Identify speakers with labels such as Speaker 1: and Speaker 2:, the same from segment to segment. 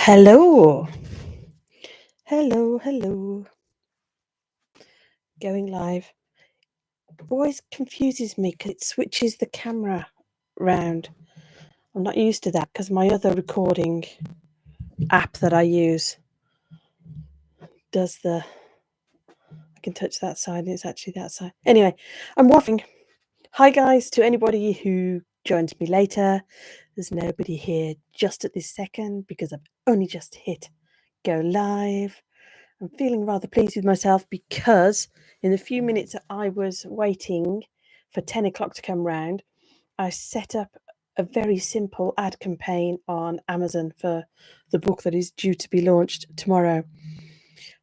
Speaker 1: Hello. Hello, hello. Going live. Always confuses me because it switches the camera round. I'm not used to that because my other recording app that I use does the. I can touch that side and it's actually that side. Anyway, I'm waffling. Hi, guys, to anybody who joins me later. There's nobody here just at this second because I've only just hit go live. I'm feeling rather pleased with myself because in the few minutes that I was waiting for 10 o'clock to come round, I set up a very simple ad campaign on Amazon for the book that is due to be launched tomorrow.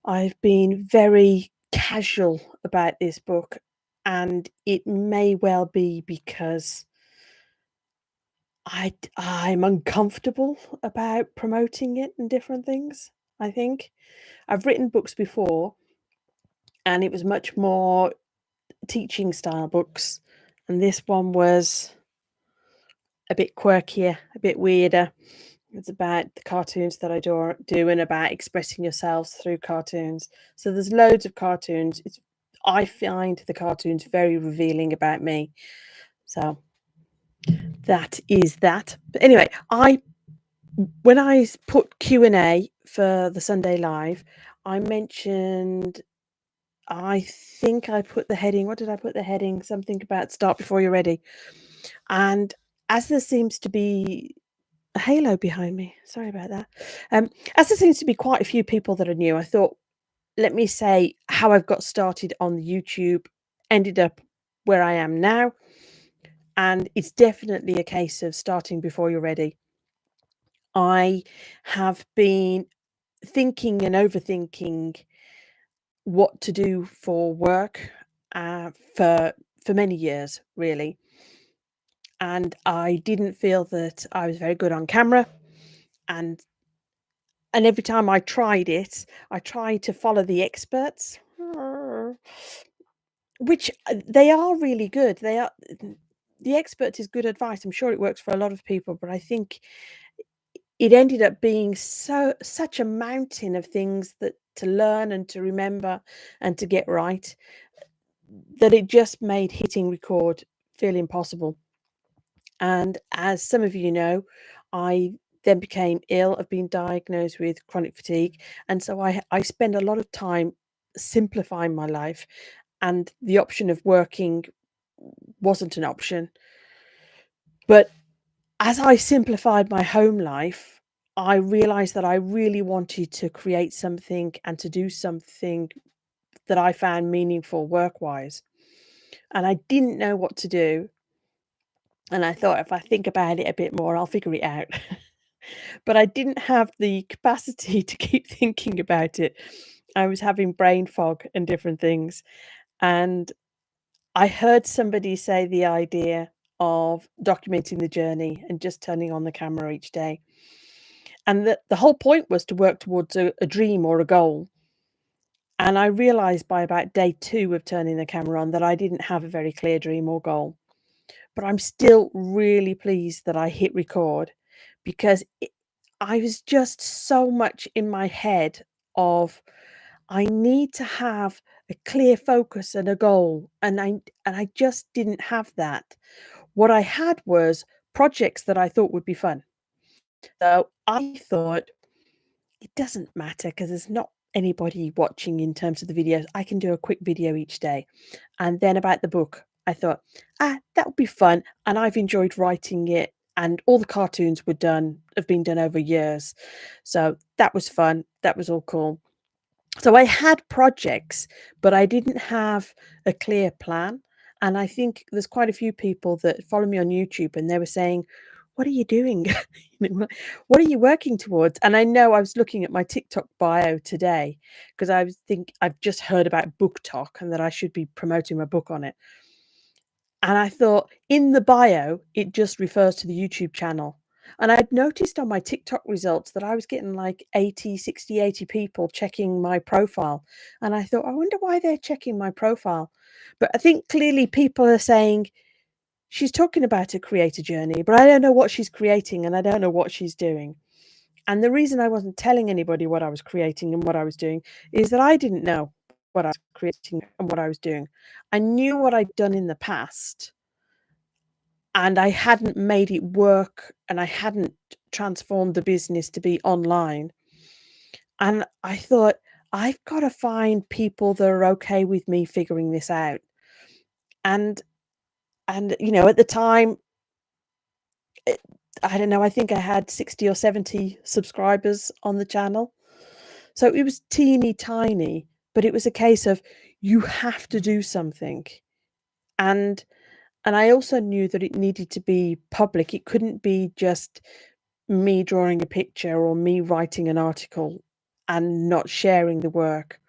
Speaker 1: I've been very casual about this book, and it may well be because I'm uncomfortable about promoting it and different things, I think. I've written books before, and it was much more teaching style books, and this one was a bit quirkier, a bit weirder. It's about the cartoons that I do and about expressing yourselves through cartoons. So there's loads of cartoons. I find the cartoons very revealing about me. So that is that. But anyway, when I put Q&A for the Sunday Live, I mentioned, I think I put the heading. What did I put the heading? Something about start before you're ready. And as there seems to be a halo behind me, sorry about that. As there seems to be quite a few people that are new, I thought, let me say how I've got started on the YouTube, ended up where I am now. And it's definitely a case of starting before you're ready. I have been thinking and overthinking what to do for work for many years, really. And I didn't feel that I was very good on camera, and every time I tried it, I tried to follow the experts, which they are really good. They are the expert is good advice. I'm sure it works for a lot of people, but I think it ended up being such a mountain of things that to learn and to remember and to get right that it just made hitting record feel impossible. And as some of you know, I then became ill. I've been diagnosed with chronic fatigue. And so I spend a lot of time simplifying my life. And the option of working wasn't an option. But as I simplified my home life, I realized that I really wanted to create something and to do something that I found meaningful work wise. And I didn't know what to do. And I thought if I think about it a bit more, I'll figure it out. But I didn't have the capacity to keep thinking about it. I was having brain fog and different things. And I heard somebody say the idea of documenting the journey and just turning on the camera each day. And the whole point was to work towards a dream or a goal. And I realized by about day 2 of turning the camera on that I didn't have a very clear dream or goal. But I'm still really pleased that I hit record because I was just so much in my head of I need to have a clear focus and a goal, and I just didn't have that. What I had was projects that I thought would be fun. So I thought it doesn't matter because there's not anybody watching in terms of the videos. I can do a quick video each day. And then about the book, I thought, that would be fun. And I've enjoyed writing it. And all the cartoons have been done over years. So that was fun. That was all cool. So I had projects, but I didn't have a clear plan. And I think there's quite a few people that follow me on YouTube and they were saying, what are you doing? What are you working towards? And I know I was looking at my TikTok bio today because I've just heard about Book Talk and that I should be promoting my book on it. And I thought in the bio, it just refers to the YouTube channel. And I'd noticed on my TikTok results that I was getting like 80 people checking my profile. And I thought, I wonder why they're checking my profile. But I think clearly people are saying, she's talking about a creator journey, but I don't know what she's creating and I don't know what she's doing. And the reason I wasn't telling anybody what I was creating and what I was doing is that I didn't know what I was creating and what I was doing. I knew what I'd done in the past, and I hadn't made it work, and I hadn't transformed the business to be online. And I thought, I've got to find people that are okay with me figuring this out. And at the time, it, I don't know, I think I had 60 or 70 subscribers on the channel. So it was teeny tiny, but it was a case of you have to do something. And and I also knew that it needed to be public. It couldn't be just me drawing a picture or me writing an article and not sharing the work.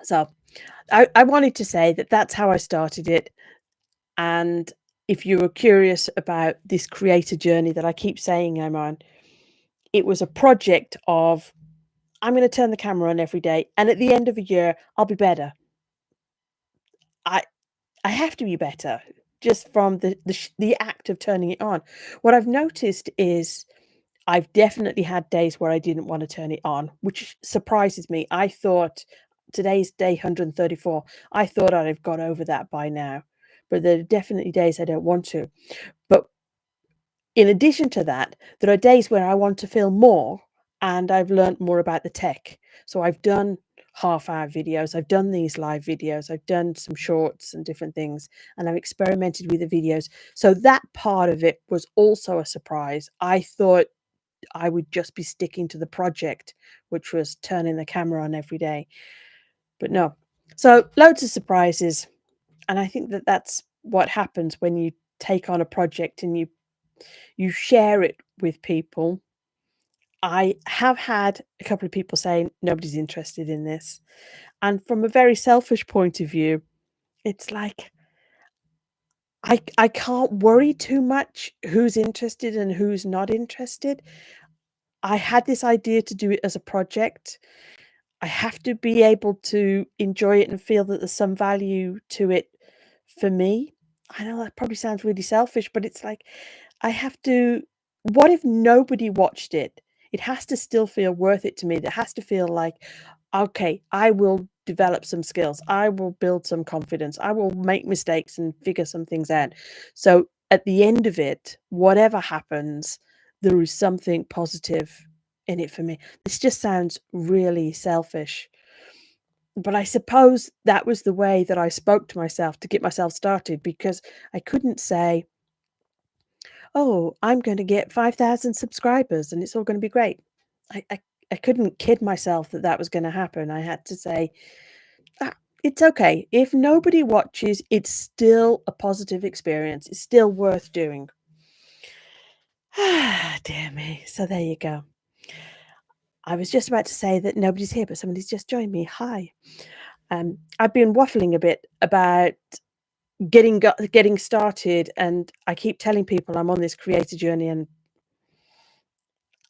Speaker 1: So I wanted to say that that's how I started it. And if you were curious about this creator journey that I keep saying I'm on, it was a project of I'm going to turn the camera on every day, and at the end of a year, I'll be better. I I have to be better just from the act of turning it on. What I've noticed is I've definitely had days where I didn't want to turn it on, which surprises me. I thought today's day 134. I thought I'd have got over that by now, but there are definitely days I don't want to. But in addition to that, there are days where I want to feel more, and I've learnt more about the tech. So I've done half-hour videos, I've done these live videos, I've done some shorts and different things, and I've experimented with the videos. So that part of it was also a surprise. I thought I would just be sticking to the project, which was turning the camera on every day, but no. So loads of surprises, and I think that that's what happens when you take on a project and you share it with people. I have had a couple of people saying nobody's interested in this. And from a very selfish point of view, it's like I can't worry too much who's interested and who's not interested. I had this idea to do it as a project. I have to be able to enjoy it and feel that there's some value to it for me. I know that probably sounds really selfish, but it's like I have to what if nobody watched it? It has to still feel worth it to me. It has to feel like, okay, I will develop some skills. I will build some confidence. I will make mistakes and figure some things out. So at the end of it, whatever happens, there is something positive in it for me. This just sounds really selfish, but I suppose that was the way that I spoke to myself to get myself started because I couldn't say, "Oh, I'm gonna get 5,000 subscribers and it's all gonna be great." I I I couldn't kid myself that that was gonna happen. I had to say, "Ah, it's okay. If nobody watches, it's still a positive experience. It's still worth doing." Ah, dear me. So there you go. I was just about to say that nobody's here, but somebody's just joined me. Hi. I've been waffling a bit about getting started, and I keep telling people I'm on this creator journey, and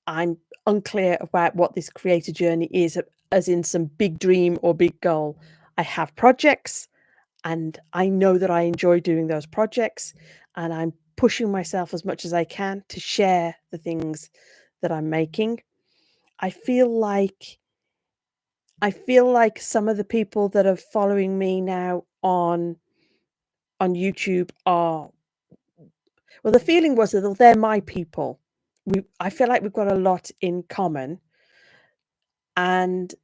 Speaker 1: I'm unclear about what this creator journey is, as in some big dream or big goal. I have projects, and I know that I enjoy doing those projects, and I'm pushing myself as much as I can to share the things that I'm making. I feel like some of the people that are following me now on YouTube are well, the feeling was that they're my people. I feel like we've got a lot in common, and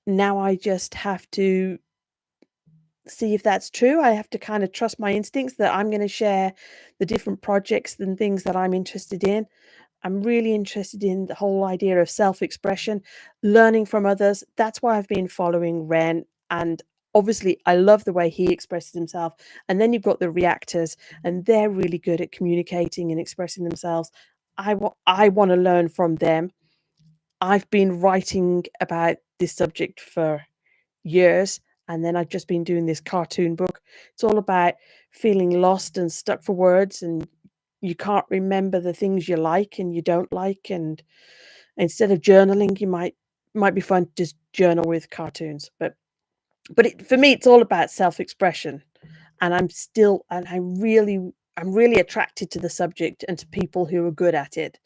Speaker 1: now I just have to see if that's true. I have to kind of trust my instincts that I'm gonna share the different projects and things that I'm interested in. I'm really interested in the whole idea of self-expression, learning from others. That's why I've been following Ren, and obviously I love the way he expresses himself. And then you've got the reactors, and they're really good at communicating and expressing themselves. I want to learn from them. I've been writing about this subject for years, and then I've just been doing this cartoon book. It's all about feeling lost and stuck for words, and you can't remember the things you like and you don't like, and instead of journaling, you might be fun to just journal with cartoons. For me, it's all about self-expression, and I'm really attracted to the subject and to people who are good at it.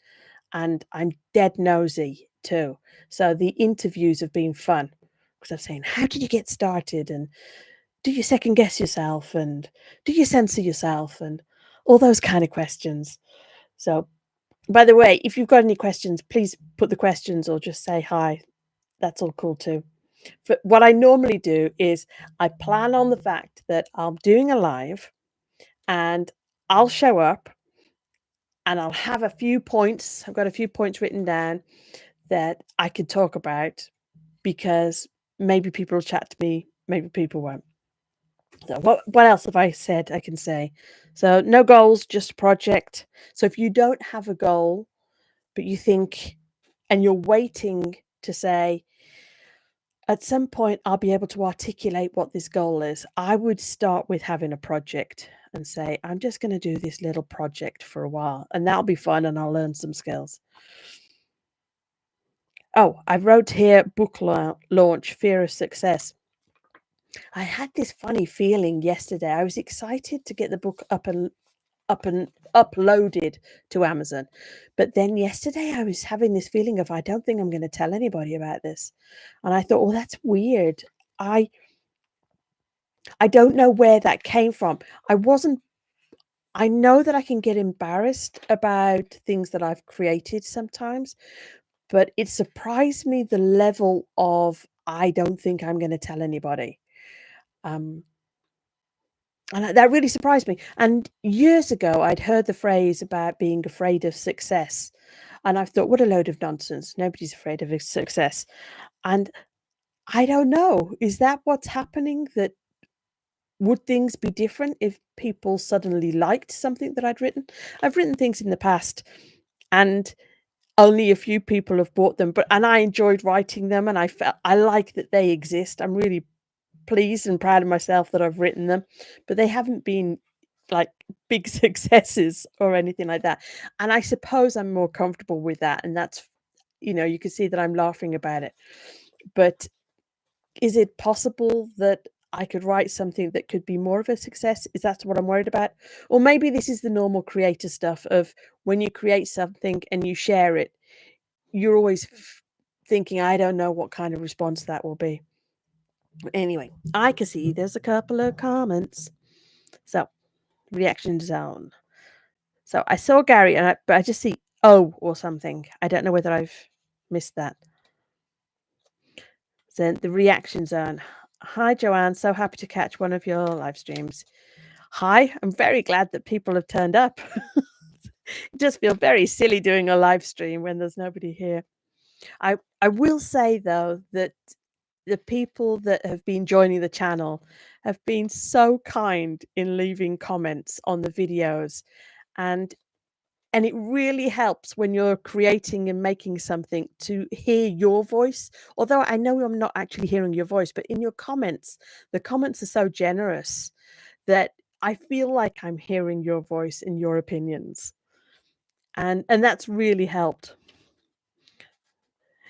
Speaker 1: and I'm dead nosy too. So the interviews have been fun because I'm saying, "How did you get started?" and "Do you second guess yourself?" and "Do you censor yourself?" and all those kind of questions. So, by the way, if you've got any questions, please put the questions or just say hi. That's all cool too. But what I normally do is I plan on the fact that I'm doing a live and I'll show up and I'll have a few points. I've got a few points written down that I could talk about because maybe people will chat to me, maybe people won't. So what else have I said I can say? So no goals, just a project. So if you don't have a goal, but you think and you're waiting to say, at some point I'll be able to articulate what this goal is, I would start with having a project and say, I'm just going to do this little project for a while and that'll be fun and I'll learn some skills. Oh, I wrote here book launch, fear of success. I had this funny feeling yesterday. I was excited to get the book up and uploaded to Amazon. But then yesterday I was having this feeling of I don't think I'm going to tell anybody about this. And I thought, well, that's weird. I I don't know where that came from. I wasn't I know that I can get embarrassed about things that I've created sometimes, but it surprised me the level of I don't think I'm going to tell anybody. Um And that really surprised me. And years ago, I'd heard the phrase about being afraid of success. And I thought, what a load of nonsense. Nobody's afraid of success. And I don't know. Is that what's happening? That would things be different if people suddenly liked something that I'd written? I've written things in the past and only a few people have bought them, but and I enjoyed writing them and I felt I like that they exist. I'm really pleased and proud of myself that I've written them, but they haven't been like big successes or anything like that. And I suppose I'm more comfortable with that. And that's, you can see that I'm laughing about it. But is it possible that I could write something that could be more of a success? Is that what I'm worried about? Or maybe this is the normal creator stuff of when you create something and you share it, you're always thinking, I don't know what kind of response that will be. Anyway, I can see there's a couple of comments. So, reaction zone. So I saw Gary, but I just see O or something. I don't know whether I've missed that. Then the reaction zone. Hi, Joanne. So happy to catch one of your live streams. Hi, I'm very glad that people have turned up. Just feel very silly doing a live stream when there's nobody here. I will say though that the people that have been joining the channel have been so kind in leaving comments on the videos, and it really helps when you're creating and making something to hear your voice. Although I know I'm not actually hearing your voice, but in your comments, the comments are so generous that I feel like I'm hearing your voice and your opinions. And that's really helped.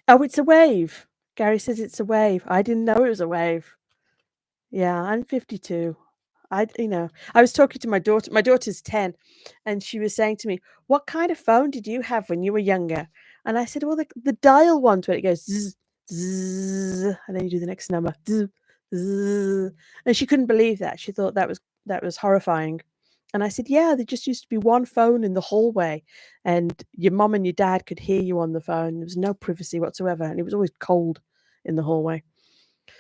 Speaker 1: Oh, it's a wave. Gary says it's a wave. I didn't know it was a wave. Yeah, I'm 52. I was talking to my daughter. My daughter's 10, and she was saying to me, "What kind of phone did you have when you were younger?" And I said, "Well, the dial ones where it goes zzz, zzz, and then you do the next number, zzz, zzz." And she couldn't believe that. She thought that was horrifying. And I said, "Yeah, there just used to be one phone in the hallway, and your mum and your dad could hear you on the phone. There was no privacy whatsoever, and it was always cold in the hallway."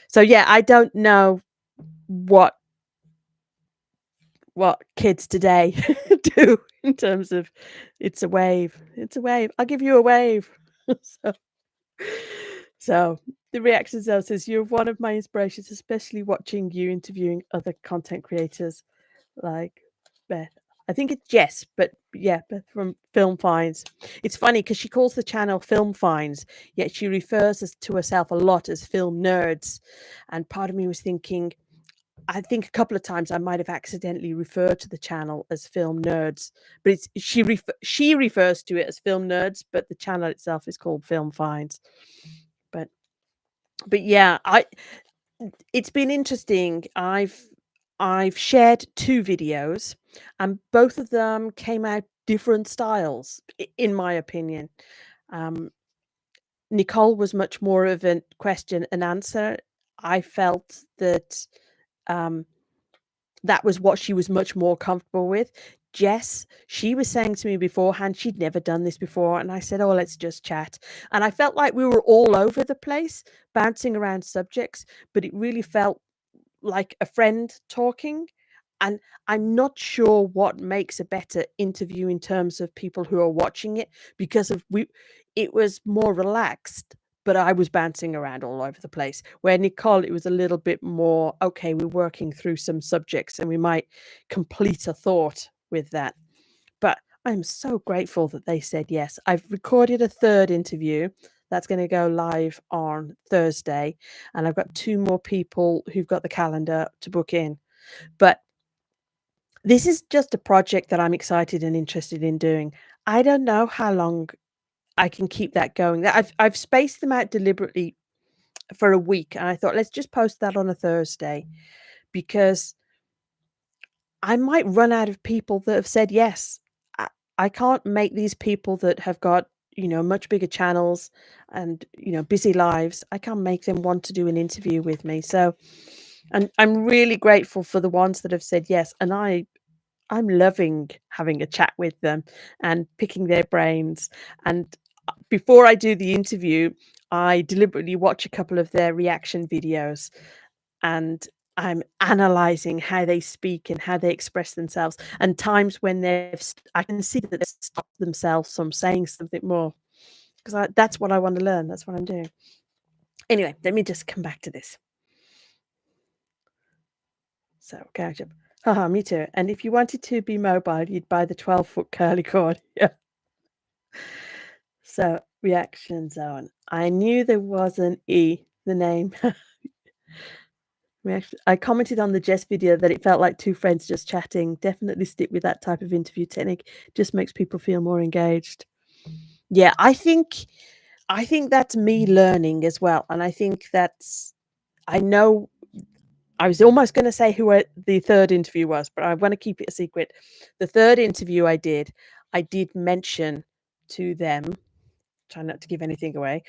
Speaker 1: So yeah, I don't know what kids today do in terms of it's a wave. It's a wave. I'll give you a wave. so, so the reaction zone says you're one of my inspirations, especially watching you interviewing other content creators like Beth. I think it's Jess, but yeah, Beth from Film Finds. It's funny because she calls the channel Film Finds, yet she refers to herself a lot as film nerds. And part of me was thinking, I think a couple of times I might have accidentally referred to the channel as Film Nerds, but she refers to it as Film Nerds, but the channel itself is called Film Finds. But yeah, it's been interesting. I've shared two videos, and both of them came out different styles, in my opinion. Um, Nicole was much more of a question and answer. I felt that um, that was what she was much more comfortable with. Jess, she was saying to me beforehand she'd never done this before, and I said, "Oh, let's just chat." And I felt like we were all over the place, bouncing around subjects, but it really felt like a friend talking. And I'm not sure what makes a better interview in terms of people who are watching it, because of we it was more relaxed, but I was bouncing around all over the place. Where Nicole, it was a little bit more, okay, we're working through some subjects and we might complete a thought with that. But I'm so grateful that they said yes. I've recorded a third interview that's going to go live on Thursday, and I've got two more people who've got the calendar to book in. But this is just a project that I'm excited and interested in doing. I don't know how long I can keep that going. I've spaced them out deliberately for a week, and I thought, let's just post that on a Thursday, because I might run out of people that have said yes. I, I can't make these people that have got, much bigger channels and, busy lives. I can't make them want to do an interview with me. So, and I'm really grateful for the ones that have said yes. And I'm loving having a chat with them and picking their brains. And before I do the interview, I deliberately watch a couple of their reaction videos, and I'm analyzing how they speak and how they express themselves, and times when I can see that they've stopped themselves from saying something more, because that's what I want to learn. That's what I'm doing. Anyway, let me just come back to this. So, catch up. Haha, me too. And if you wanted to be mobile, you'd buy the 12-foot curly cord. Yeah. So, reaction zone. I knew there was an E, the name. I commented on the Jess video that it felt like two friends just chatting. Definitely stick with that type of interview technique. Just makes people feel more engaged. Yeah, I think that's me learning as well. And I think I know I was almost going to say the third interview was, but I want to keep it a secret. The third interview I did mention to them, try not to give anything away.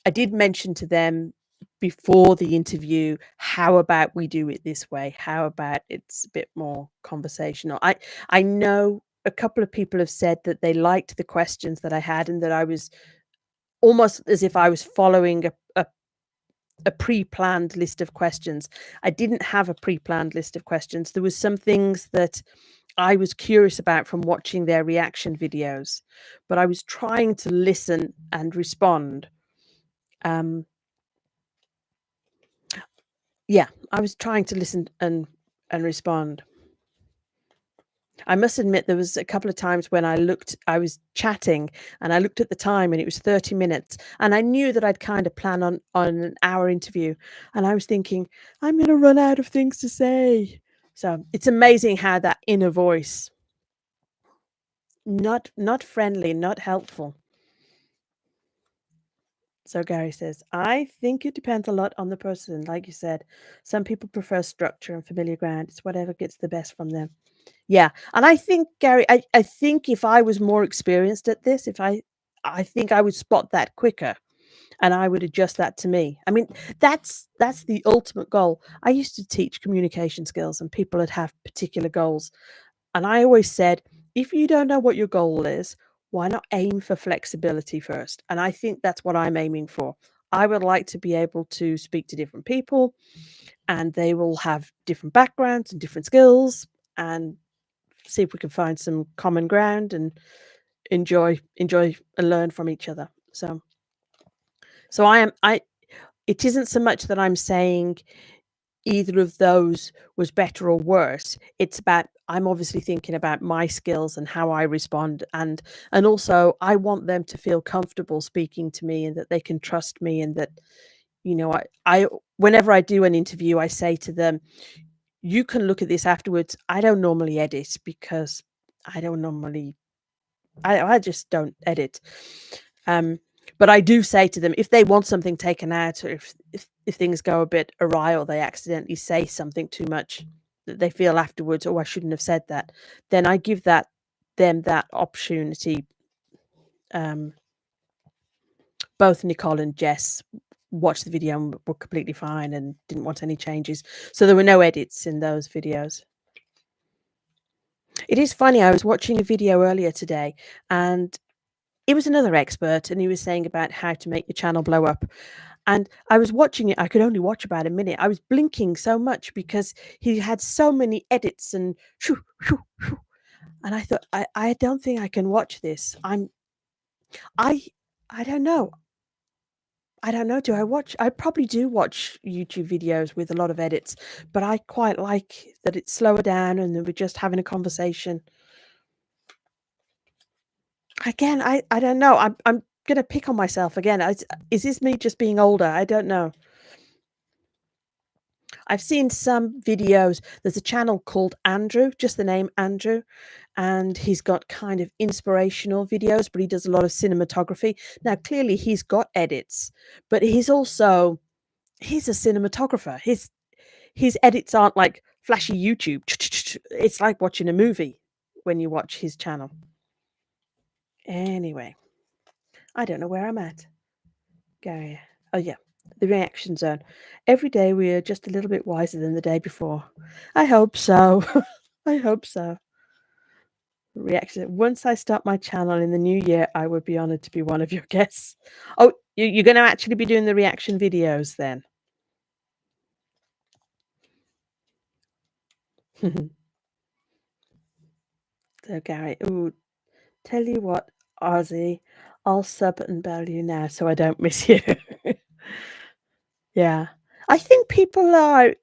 Speaker 1: I did mention to them before the interview, how about we do it this way? How about it's a bit more conversational? I know a couple of people have said that they liked the questions that I had, and that I was almost as if I was following a pre-planned list of questions. I didn't have a pre-planned list of questions. There was some things that I was curious about from watching their reaction videos, but I was trying to listen and respond. Um, yeah, I was trying to listen and respond. I must admit there was a couple of times when I was chatting and I looked at the time and it was 30 minutes, and I knew that I'd kind of planned on an hour interview, and I was thinking, I'm going to run out of things to say. So it's amazing how that inner voice, not friendly, not helpful. So Gary says, I think it depends a lot on the person. Like you said, some people prefer structure and familiar ground. It's whatever gets the best from them. Yeah. And I think, Gary, I think if I was more experienced at this, I think I would spot that quicker, and I would adjust that to me. I mean, that's the ultimate goal. I used to teach communication skills, and people would have particular goals. And I always said, if you don't know what your goal is, why not aim for flexibility first? And I think that's what I'm aiming for. I would like to be able to speak to different people, and they will have different backgrounds and different skills, and see if we can find some common ground and enjoy and learn from each other. So I it isn't so much that I'm saying either of those was better or worse. It's about, I'm obviously thinking about my skills and how I respond, and also I want them to feel comfortable speaking to me, and that they can trust me, and that, I whenever I do an interview, I say to them, you can look at this afterwards. I don't normally edit, because I don't normally I just don't edit. Um, but I do say to them, if they want something taken out, or if things go a bit awry, or they accidentally say something too much that they feel afterwards, oh, I shouldn't have said that, then I give that them that opportunity. Um, both Nicole and Jess watched the video and were completely fine and didn't want any changes. So there were no edits in those videos. It is funny, I was watching a video earlier today, and it was another expert, and he was saying about how to make your channel blow up. And I was watching it, I could only watch about a minute. I was blinking so much because he had so many edits and shoo, shoo, shoo. And I thought, I don't think I can watch this. I I don't know. I don't know. Do I watch? I probably do watch YouTube videos with a lot of edits, but I quite like that it's slower down and that we're just having a conversation. Again, I don't know. I'm gonna pick on myself again. Is this me just being older? I don't know. I've seen some videos. There's a channel called Andrew, just the name Andrew, and he's got kind of inspirational videos, but he does a lot of cinematography. Now, clearly, he's got edits, but he's a cinematographer. His edits aren't like flashy YouTube. It's like watching a movie when you watch his channel. Anyway, I don't know where I'm at. Gary. Oh, yeah. The reaction zone. Every day we are just a little bit wiser than the day before. I hope so. I hope so. Reaction. Once I start my channel in the new year, I would be honored to be one of your guests. Oh, you're going to actually be doing the reaction videos then? So, Gary, ooh, tell you what, Ozzy, I'll sub and bell you now so I don't miss you. Yeah. I think people are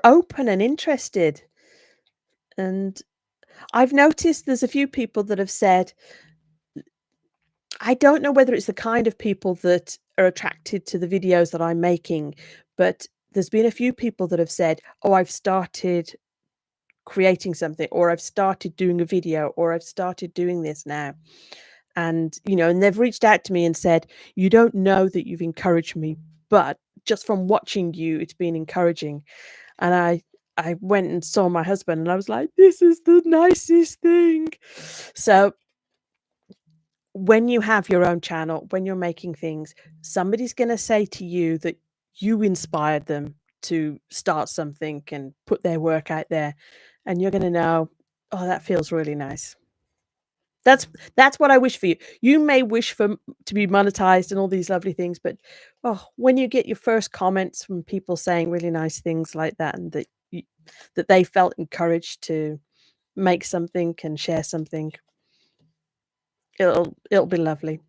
Speaker 1: open and interested, and I've noticed there's a few people that have said, I don't know whether it's the kind of people that are attracted to the videos that I'm making, but there's been a few people that have said, "Oh, I've started creating something," or "I've started doing a video," or "I've started doing this now." And, and they've reached out to me and said, "You don't know that you've encouraged me, but just from watching you, it's been encouraging." And I went and saw my husband and I was like, "This is the nicest thing." So when you have your own channel, when you're making things, somebody's going to say to you that you inspired them to start something and put their work out there. And you're going to know, oh, that feels really nice. That's that's what I wish for you. You may wish for to be monetized and all these lovely things, but oh, when you get your first comments from people saying really nice things like that, and that they felt encouraged to make something and share something, it'll be lovely.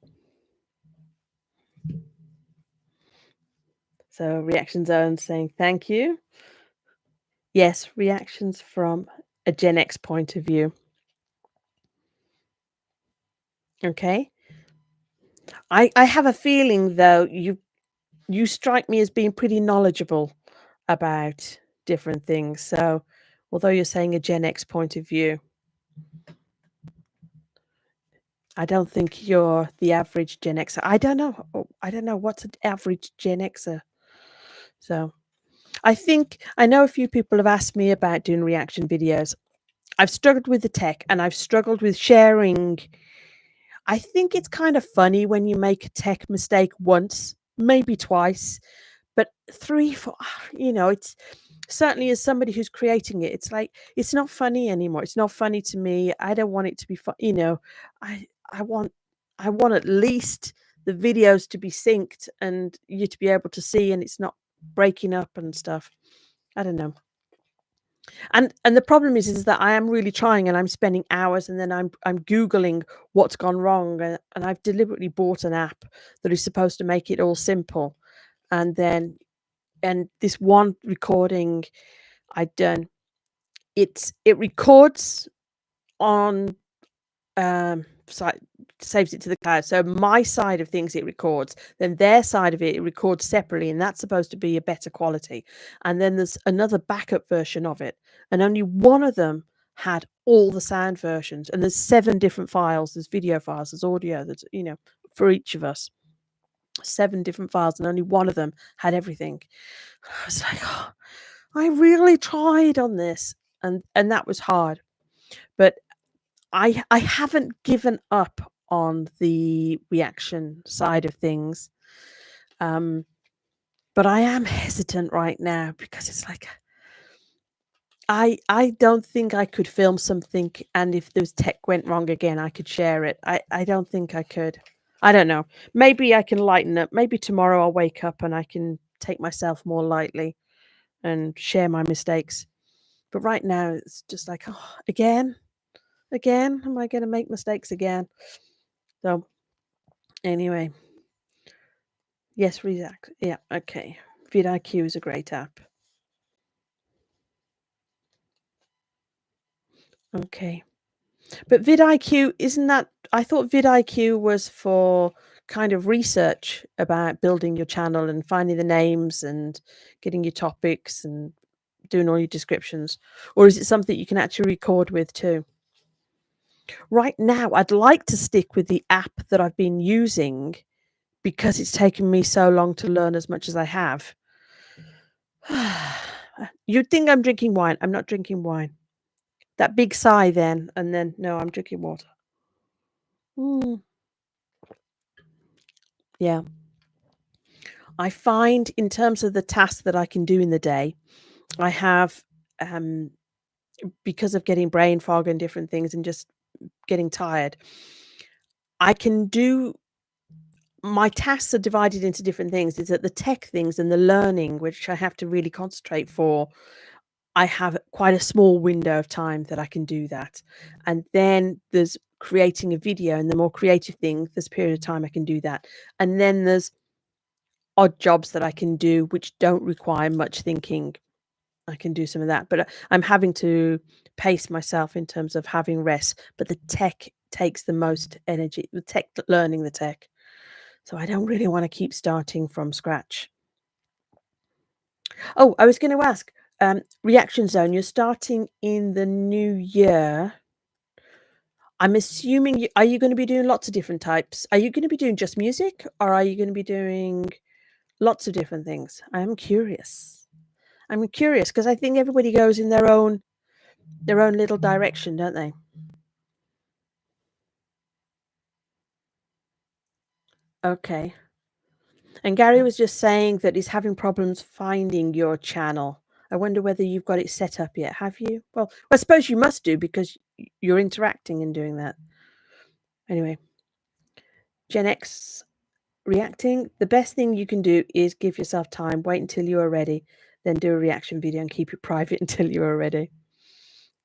Speaker 1: So reaction zone saying thank you. Yes, reactions from a Gen X point of view. Okay. I have a feeling though you strike me as being pretty knowledgeable about different things. So although you're saying a Gen X point of view, I don't think you're the average Gen Xer. I don't know. I don't know what's an average Gen Xer. So I know a few people have asked me about doing reaction videos. I've struggled with the tech and I've struggled with sharing. I think it's kind of funny when you make a tech mistake once, maybe twice, but 3, 4, it's certainly as somebody who's creating it, it's like, it's not funny anymore. It's not funny to me. I don't want it to be fun. I I want I want at least the videos to be synced and you to be able to see and it's not breaking up and stuff. I don't know. And the problem is that I am really trying and I'm spending hours and then I'm Googling what's gone wrong and I've deliberately bought an app that is supposed to make it all simple. And then and this one recording I'd done, it records on site saves it to the cloud. So my side of things it records, then their side of it records separately, and that's supposed to be a better quality. And then there's another backup version of it, and only one of them had all the sound versions. And there's 7 different files. There's video files, there's audio, there's for each of us. 7 different files, and only one of them had everything. I was like, oh, I really tried on this, and that was hard. But I haven't given up on the reaction side of things, um, but I am hesitant right now because it's like I don't think I could film something, and if those tech went wrong again, I could share it. I don't think I could. I don't know. Maybe I can lighten up. Maybe tomorrow I'll wake up and I can take myself more lightly and share my mistakes. But right now it's just like, oh, again, again, am I going to make mistakes again? So anyway, yes, React. Yeah, okay. vidIQ is a great app. Okay. But vidIQ, isn't that I thought vidIQ was for kind of research about building your channel and finding the names and getting your topics and doing all your descriptions, or is it something you can actually record with too? Right now, I'd like to stick with the app that I've been using because it's taken me so long to learn as much as I have. You'd think I'm drinking wine. I'm not drinking wine. That big sigh then, and then no, I'm drinking water. Mm, yeah. I find in terms of the tasks that I can do in the day, I have, um, because of getting brain fog and different things and just getting tired, I can do my tasks are divided into different things. Is that the tech things and the learning, which I have to really concentrate for, I have quite a small window of time that I can do that. And then there's creating a video and the more creative thing, there's a period of time I can do that. And then there's odd jobs that I can do which don't require much thinking. I can do some of that, but I'm having to pace myself in terms of having rest. But the tech takes the most energy, the tech, learning the tech. So I don't really want to keep starting from scratch. Oh, I was going to ask, reaction zone, you're starting in the new year. I'm assuming are you going to be doing lots of different types? Are you going to be doing just music or are you going to be doing lots of different things? I'm curious. I'm curious because I think everybody goes in their own little direction, don't they? Okay. And Gary was just saying that he's having problems finding your channel. I wonder whether you've got it set up yet. Have you? Well, I suppose you must do because you're interacting and doing that. Anyway, Gen X reacting. The best thing you can do is give yourself time, wait until you are ready, then do a reaction video and keep it private until you are ready.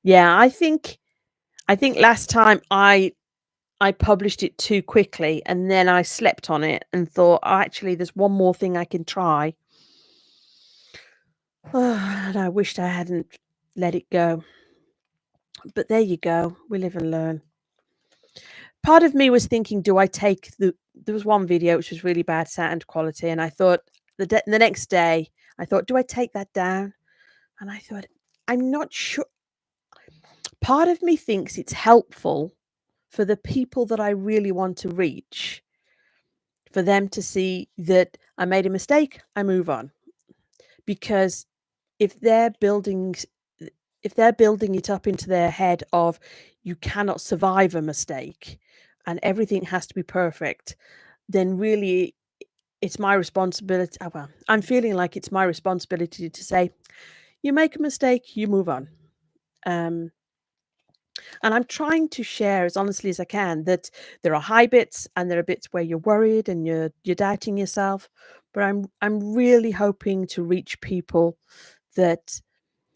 Speaker 1: Yeah, I think last time I published it too quickly and then I slept on it and thought, oh, actually, there's one more thing I can try. And I wished I hadn't let it go. But there you go. We live and learn. Part of me was thinking, do I take there was one video which was really bad sound quality, and I thought the next day, I thought, do I take that down? And I thought, I'm not sure. Part of me thinks it's helpful for the people that I really want to reach, for them to see that I made a mistake, I move on. Because if they're building if they're building it up into their head of you cannot survive a mistake and everything has to be perfect, then really it's my responsibility. Well, I'm feeling like it's my responsibility to say, you make a mistake, you move on. Um, and I'm trying to share as honestly as I can that there are high bits and there are bits where you're worried and you're doubting yourself. But I'm really hoping to reach people that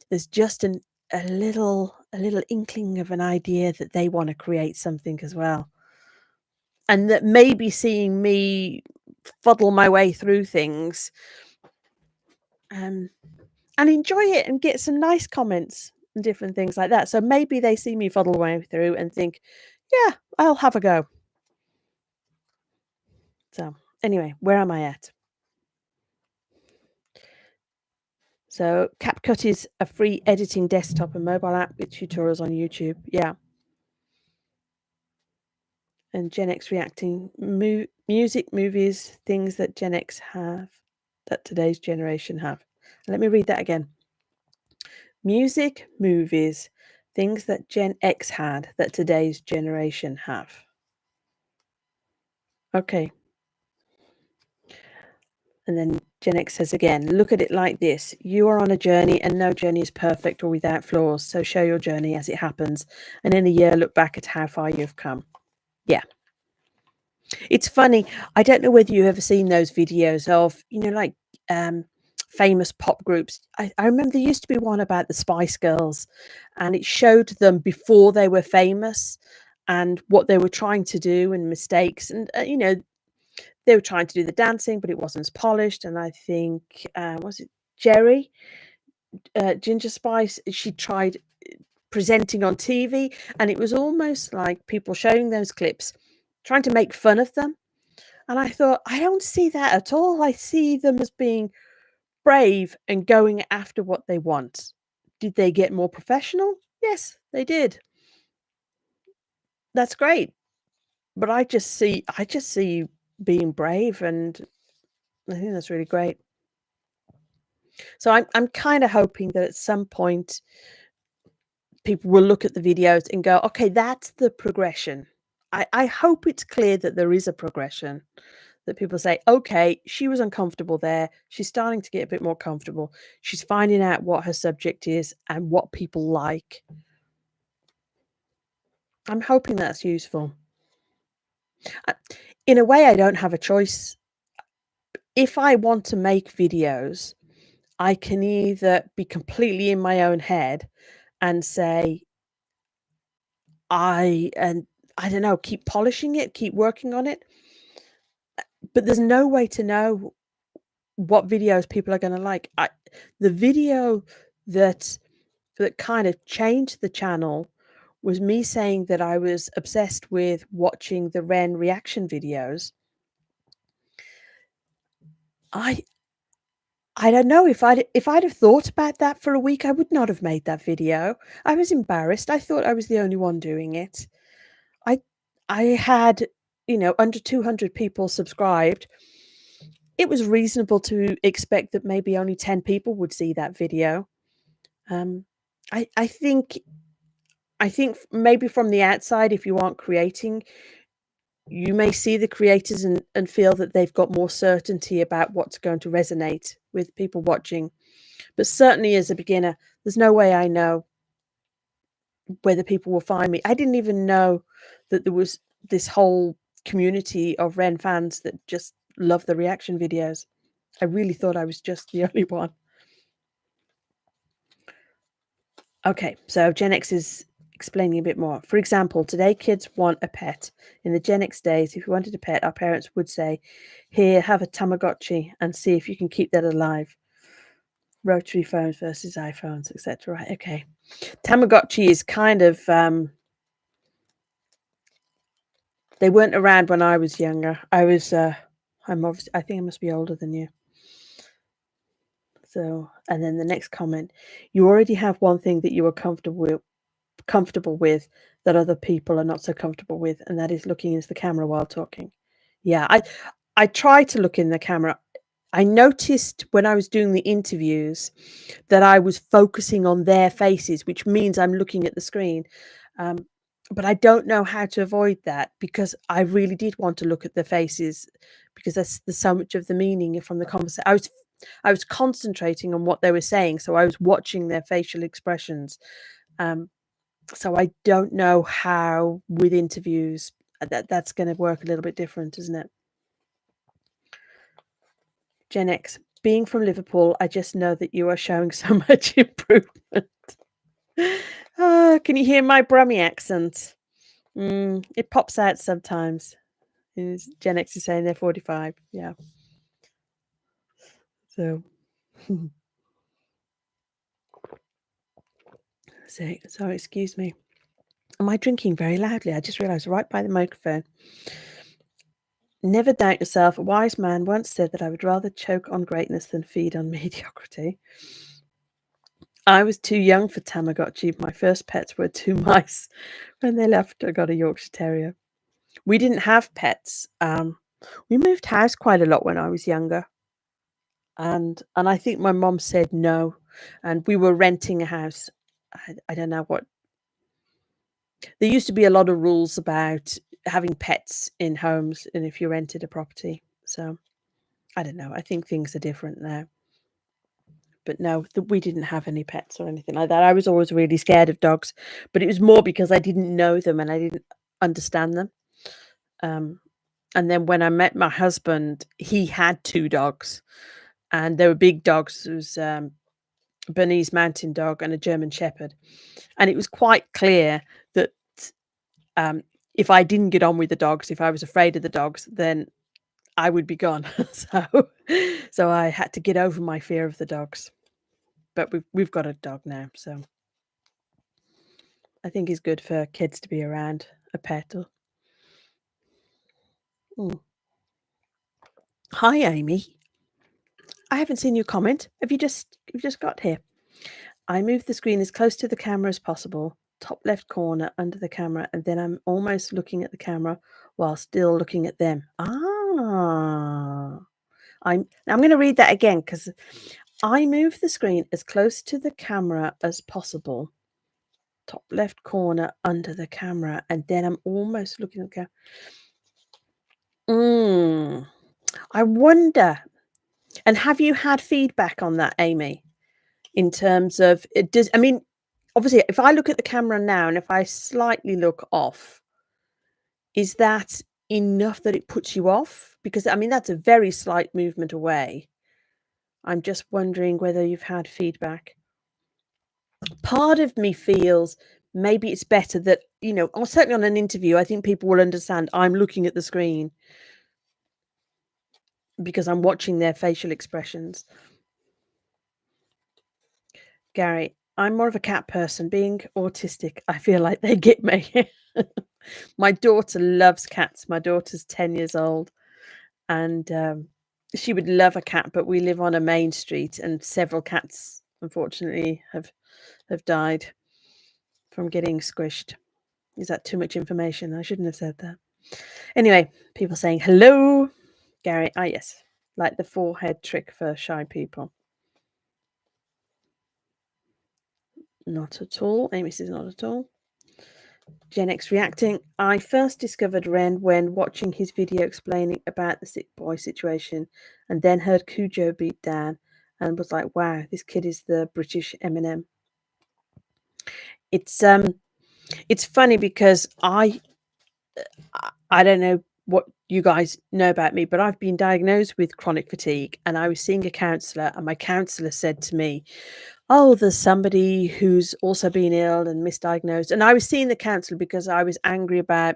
Speaker 1: there's just a little inkling of an idea that they want to create something as well. And that maybe seeing me fuddle my way through things, um, and enjoy it and get some nice comments and different things like that. So maybe they see me fuddle my way through and think, yeah, I'll have a go. So anyway, where am I at? So CapCut is a free editing desktop and mobile app with tutorials on YouTube. Yeah. And Gen X reacting music, movies, things that Gen X have, that today's generation have. Let me read that again. Music, movies, Things that Gen X had that today's generation have. Okay. And then Gen X says again, look at it like this. You are on a journey and no journey is perfect or without flaws. So show your journey as it happens. And in a year, look back at how far you've come. Yeah. It's funny. I don't know whether you've ever seen those videos of, like um, famous pop groups. I remember there used to be one about the Spice Girls, and it showed them before they were famous and what they were trying to do and mistakes. And, they were trying to do the dancing, but it wasn't as polished. And I think, was it Jerry, Ginger Spice? She tried presenting on TV, and it was almost like people showing those clips, trying to make fun of them. And I thought, I don't see that at all. I see them as being brave and going after what they want. Did they get more professional? Yes, they did. That's great. But I just see you being brave, and I think that's really great. So I'm kind of hoping that at some point people will look at the videos and go, okay, that's the progression. I hope it's clear that there is a progression. That people say, okay, she was uncomfortable there. She's starting to get a bit more comfortable. She's finding out what her subject is and what people like. I'm hoping that's useful. Uh, In a way, I don't have a choice. If I want to make videos, I can either be completely in my own head and say, and I don't know, keep polishing it, keep working on it. But there's no way to know what videos people are going to like. The video that kind of changed the channel was me saying that I was obsessed with watching the Ren reaction videos. I I don't know if I'd have thought about that for a week, I would not have made that video. I was embarrassed. I thought I was the only one doing it. I I had, under 200 people subscribed. It was reasonable to expect that maybe only 10 people would see that video. Um, I think maybe from the outside, if you aren't creating, you may see the creators and feel that they've got more certainty about what's going to resonate with people watching. But certainly as a beginner, there's no way I know whether people will find me. I didn't even know that there was this whole community of Ren fans that just love the reaction videos. I really thought I was just the only one. Okay, so Gen X is explaining a bit more. For example, today kids want a pet. In the Gen X days, if you wanted a pet, our parents would say, here, have a Tamagotchi and see if you can keep that alive. Rotary phones versus iPhones, etc. Right, okay. Tamagotchi is kind of, they weren't around when I was younger. I think I must be older than you. So, and then the next comment, you already have one thing that you are comfortable with that other people are not so comfortable with, and that is looking into the camera while talking. Yeah, I try to look in the camera. I noticed when I was doing the interviews that I was focusing on their faces, which means I'm looking at the screen. Um, but I don't know how to avoid that because I really did want to look at their faces because there's so much of the meaning from the conversation. I was concentrating on what they were saying, so I was watching their facial expressions. Um, so I don't know how with interviews that's going to work a little bit different, isn't it? Gen X, being from Liverpool, I just know that you are showing so much improvement. Can you hear my Brummy accent? It pops out sometimes. Gen X is saying they're 45. Yeah. So, sorry, excuse me. Am I drinking very loudly? I just realized right by the microphone. Never doubt yourself. A wise man once said that I would rather choke on greatness than feed on mediocrity. I was too young for Tamagotchi. My first pets were two mice. When they left, I got a Yorkshire Terrier. We didn't have pets. We moved house quite a lot when I was younger, and I think my mom said no, and we were renting a house. I don't know what. There used to be a lot of rules about having pets in homes and if you rented a property. So I don't know. I think things are different now. But no, we didn't have any pets or anything like that. I was always really scared of dogs, but it was more because I didn't know them and I didn't understand them. Um, and then when I met my husband, he had two dogs, and they were big dogs. It was Bernese Mountain Dog and a German Shepherd, and it was quite clear that um, if I didn't get on with the dogs, if I was afraid of the dogs, then I would be gone. so, so I had to get over my fear of the dogs. But we've got a dog now, so I think it's good for kids to be around a pet. Or, mm. Hi, Amy. I haven't seen your comment. You've just got here? I move the screen as close to the camera as possible, top left corner under the camera, and then I'm almost looking at the camera while still looking at them. I'm going to read that again because I move the screen as close to the camera as possible, top left corner under the camera, and then I'm almost looking at the camera. I wonder. And have you had feedback on that, Amy? In terms of it does, I mean, obviously, if I look at the camera now and if I slightly look off, is that enough that it puts you off? Because I mean, that's a very slight movement away. I'm just wondering whether you've had feedback. Part of me feels maybe it's better that, or certainly on an interview, I think people will understand I'm looking at the screen because I'm watching their facial expressions. Gary, I'm more of a cat person. Being autistic, I feel like they get me. My daughter loves cats. My daughter's 10 years old, and she would love a cat, but we live on a main street, and several cats, unfortunately, have died from getting squished. Is that too much information? I shouldn't have said that. Anyway, people saying hello, Gary. Ah, yes, like the forehead trick for shy people. Not at all. Amy says not at all. Gen X reacting. I first discovered Ren when watching his video explaining about the sick boy situation, and then heard Cujo beat Dan, and was like, "Wow, this kid is the British Eminem." It's funny because I don't know what you guys know about me, but I've been diagnosed with chronic fatigue, and I was seeing a counsellor, and my counsellor said to me, "Oh, there's somebody who's also been ill and misdiagnosed." And I was seeing the counsellor because I was angry about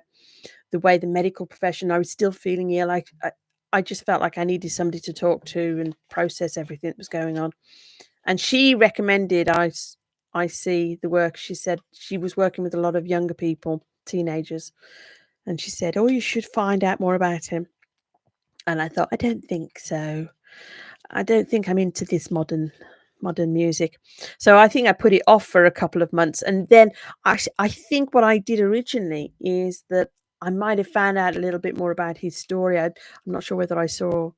Speaker 1: the way the medical profession, I was still feeling ill. I just felt like I needed somebody to talk to and process everything that was going on. And she recommended I see the work. She said she was working with a lot of younger people, teenagers, and she said, "Oh, you should find out more about him." And I thought, I don't think so. I don't think I'm into this modern music. So I think I put it off for a couple of months, and then I think what I did originally is that I might have found out a little bit more about his story. I'm not sure whether I saw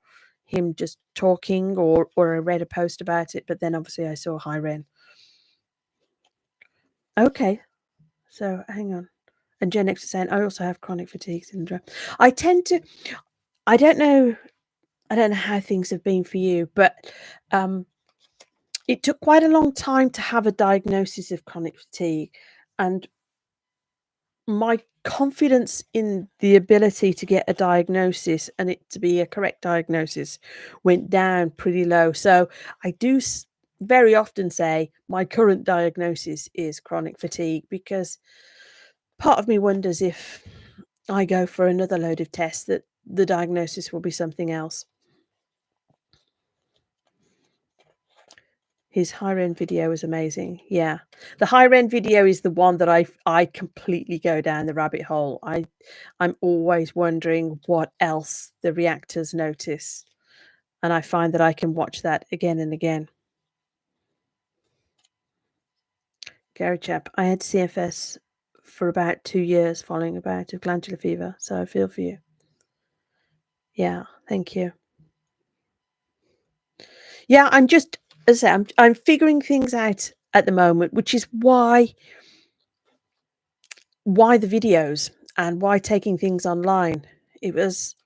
Speaker 1: him just talking or I read a post about it, but then obviously I saw Hi Ren. Okay, so hang on. And Gen X is saying I also have chronic fatigue syndrome. I tend to. I don't know. I don't know how things have been for you, but it took quite a long time to have a diagnosis of chronic fatigue, and my confidence in the ability to get a diagnosis and it to be a correct diagnosis went down pretty low. So I do very often say my current diagnosis is chronic fatigue because part of me wonders if I go for another load of tests that the diagnosis will be something else. His high-end video is amazing. Yeah. The high-end video is the one that I completely go down the rabbit hole. I'm always wondering what else the reactors notice, and I find that I can watch that again and again. Gary Chap, I had CFS for about 2 years following a bout of glandular fever, so I feel for you. Yeah, thank you. Yeah, I'm just as I say, I'm figuring things out at the moment, which is why why the videos and why taking things online? It was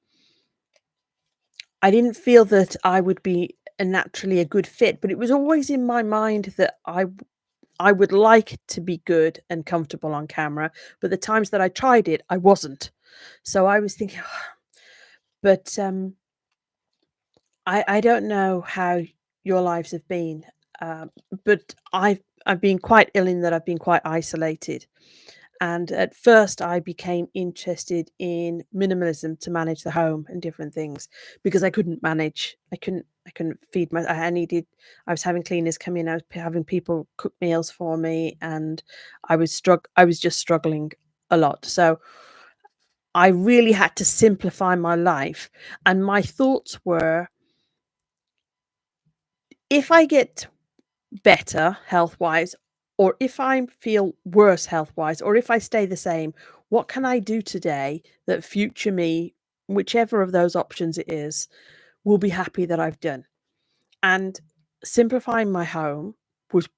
Speaker 1: I didn't feel that I would be a naturally a good fit, but it was always in my mind that I would like to be good and comfortable on camera, but the times that I tried it, I wasn't. So I was thinking, but I don't know how your lives have been, but I've been quite ill in that I've been quite isolated. And at first, I became interested in minimalism to manage the home and different things because I couldn't manage. I couldn't feed my. I needed. I was having cleaners come in. I was having people cook meals for me, and I was just struggling a lot. So I really had to simplify my life, and my thoughts were, if I get better health-wise, or if I feel worse health-wise, or if I stay the same, what can I do today that future me, whichever of those options it is, will be happy that I've done? And simplifying my home was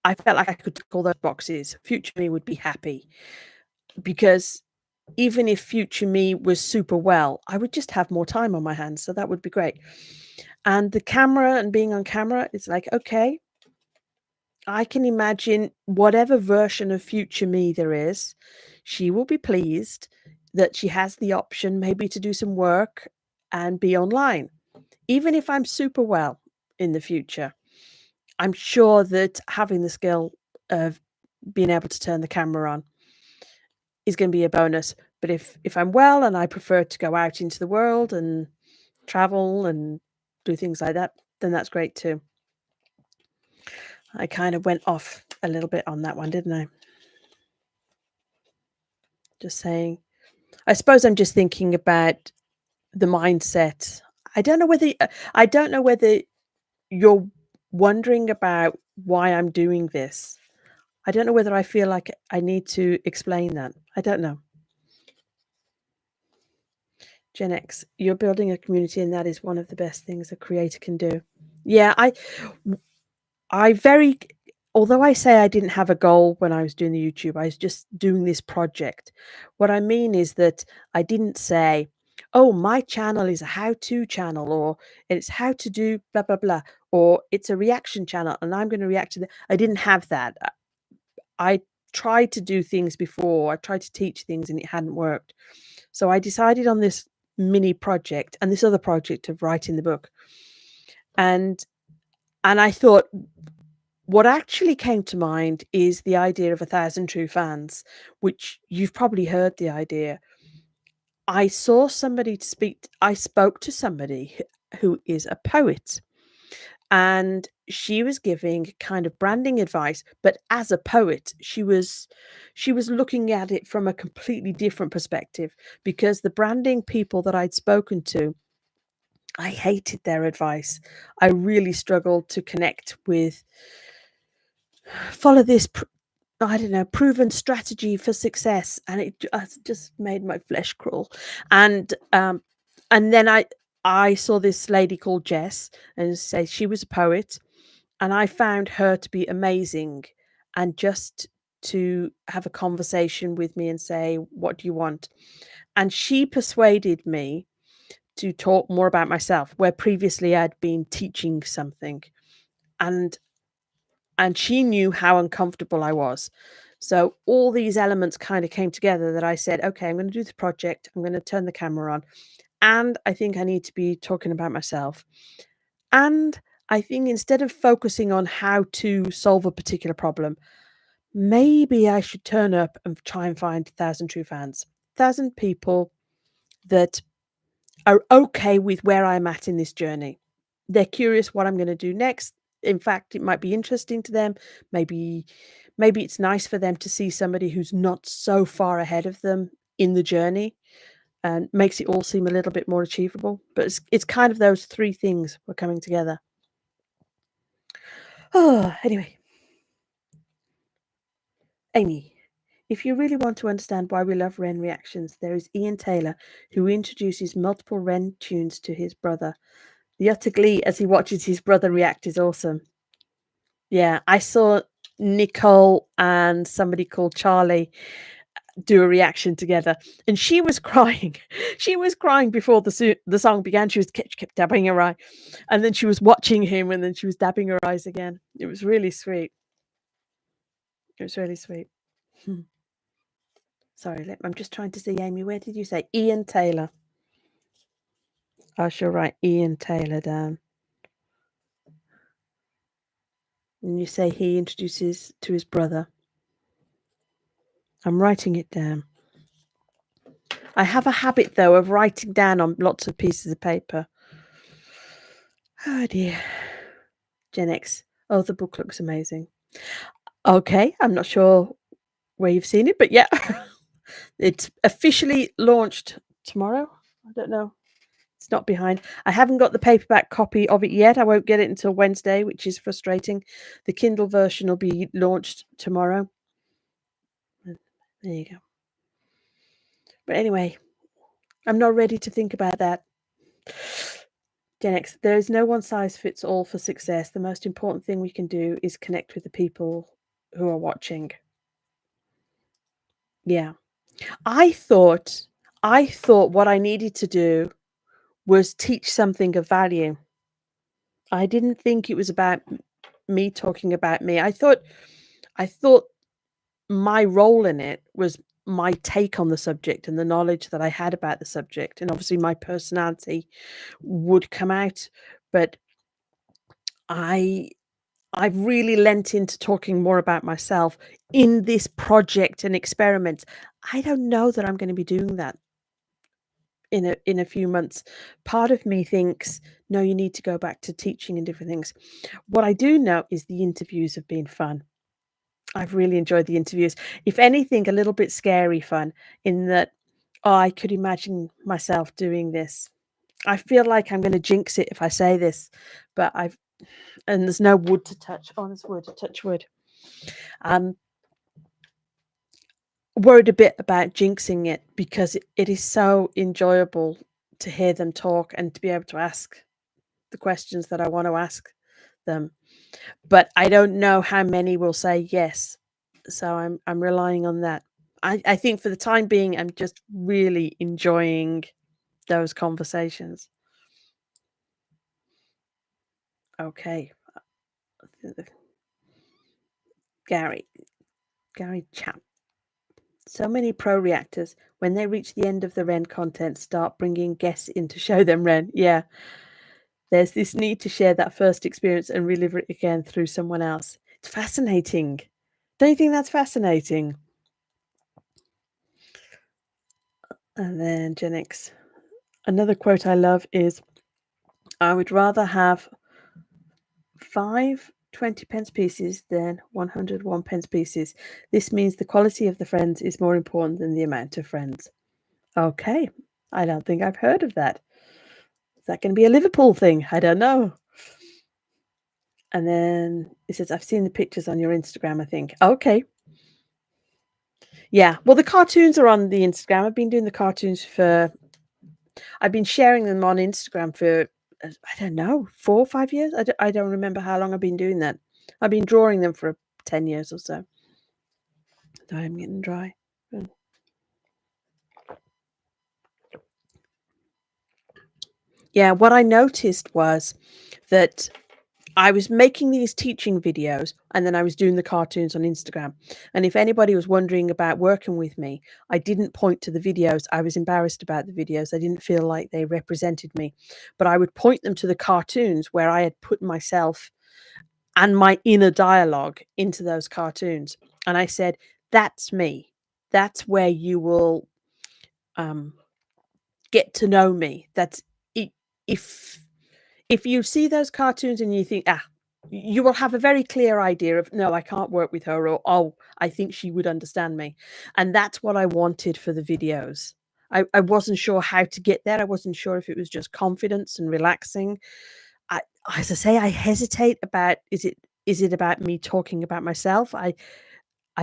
Speaker 1: I felt like I could tick all those boxes. Future me would be happy because even if future me was super well, I would just have more time on my hands, so that would be great. And the camera and being on camera, it's like, okay, I can imagine whatever version of future me there is, she will be pleased that she has the option maybe to do some work and be online. Even if I'm super well in the future, I'm sure that having the skill of being able to turn the camera on is going to be a bonus. But if I'm well and I prefer to go out into the world and travel and do things like that, then that's great too. I kind of went off a little bit on that one, didn't I? Just saying. I suppose I'm just thinking about the mindset. I don't know whether you're wondering about why I'm doing this. I don't know whether I feel like I need to explain that. I don't know. Gen X, you're building a community, and that is one of the best things a creator can do. Yeah, I very although I say I didn't have a goal when I was doing the YouTube, I was just doing this project. What I mean is that I didn't say, "Oh, my channel is a how-to channel," or "It's how to do blah blah blah," or "It's a reaction channel and I'm going to react to the." I didn't have that. I tried to do things before. I tried to teach things and it hadn't worked. So I decided on this mini project and this other project of writing the book. And I thought what actually came to mind is the idea of 1,000 true fans, which you've probably heard the idea. I spoke to somebody who is a poet, and she was giving kind of branding advice, but as a poet, she was looking at it from a completely different perspective because the branding people that I'd spoken to, I hated their advice. I really struggled to connect with follow this I don't know, proven strategy for success, and it just made my flesh crawl. And then I saw this lady called Jess, and say she was a poet, and I found her to be amazing, and just to have a conversation with me and say, "What do you want?" And she persuaded me to talk more about myself, where previously I'd been teaching something, and she knew how uncomfortable I was. So all these elements kind of came together that I said, "Okay, I'm gonna do the project, I'm gonna turn the camera on, and I think I need to be talking about myself." And I think instead of focusing on how to solve a particular problem, maybe I should turn up and try and find 1,000 true fans. 1,000 people that are okay with where I'm at in this journey. They're curious what I'm gonna do next. In fact, it might be interesting to them. Maybe it's nice for them to see somebody who's not so far ahead of them in the journey and makes it all seem a little bit more achievable. But it's kind of those 3 things were coming together. Oh, anyway, Amy, if you really want to understand why we love Ren reactions, there is Ian Taylor, who introduces multiple Ren tunes to his brother. The utter glee as he watches his brother react is awesome. Yeah, I saw Nicole and somebody called Charlie do a reaction together, and she was crying. She was crying before the song began. She was kept dabbing her eye, and then she was watching him, and then she was dabbing her eyes again. It was really sweet. It was really sweet. Hmm. Sorry, I'm just trying to see, Amy, where did you say? Ian Taylor. I shall write Ian Taylor down. And you say he introduces to his brother. I'm writing it down. I have a habit, though, of writing down on lots of pieces of paper. Oh, dear. Gen X. Oh, the book looks amazing. Okay, I'm not sure where you've seen it, but yeah. It's officially launched tomorrow. I don't know. It's not behind. I haven't got the paperback copy of it yet. I won't get it until Wednesday, which is frustrating. The Kindle version will be launched tomorrow. There you go. But anyway, I'm not ready to think about that. Gen X, there is no one size fits all for success. The most important thing we can do is connect with the people who are watching. Yeah. I thought what I needed to do was teach something of value. I didn't think it was about me talking about me. I thought my role in it was my take on the subject and the knowledge that I had about the subject, and obviously my personality would come out. But I I've really lent into talking more about myself in this project and experiment. I don't know that I'm going to be doing that in a few months. Part of me thinks, no, you need to go back to teaching and different things. What I do know is the interviews have been fun. I've really enjoyed the interviews. If anything, a little bit scary fun in that, oh, I could imagine myself doing this. I feel like I'm going to jinx it if I say this, but and there's no wood to touch. Oh, there's wood, touch wood. Um, Worried a bit about jinxing it because it is so enjoyable to hear them talk and to be able to ask the questions that I want to ask them. But I don't know how many will say yes. So I'm relying on that. I think for the time being, I'm just really enjoying those conversations. Okay. Gary. Gary Chap. So many pro reactors, when they reach the end of the Ren content, start bringing guests in to show them Ren. Yeah. There's this need to share that first experience and relive it again through someone else. It's fascinating. Don't you think that's fascinating? And then Gen X. Another quote I love is, I would rather have 5 20-pence pieces than 100 1-pence pieces. This means the quality of the friends is more important than the amount of friends. Okay. I don't think I've heard of that. Is that going to be a Liverpool thing? I don't know. And then it says, I've seen the pictures on your Instagram, I think. Okay. Yeah. Well, the cartoons are on the Instagram. I've been doing the cartoons I've been sharing them on Instagram for, I don't know, 4 or 5 years. I don't remember how long I've been doing that. I've been drawing them for 10 years or so. Sorry, I'm getting dry. Mm. Yeah, what I noticed was that I was making these teaching videos and then I was doing the cartoons on Instagram. And if anybody was wondering about working with me, I didn't point to the videos. I was embarrassed about the videos. I didn't feel like they represented me. But I would point them to the cartoons where I had put myself and my inner dialogue into those cartoons. And I said, that's me. That's where you will um, get to know me. That's it. If you see those cartoons and you think, you will have a very clear idea of, no, I can't work with her, or, oh, I think she would understand me. And that's what I wanted for the videos. I wasn't sure how to get there. I wasn't sure if it was just confidence and relaxing. I, as I say, I hesitate about, is it about me talking about myself? I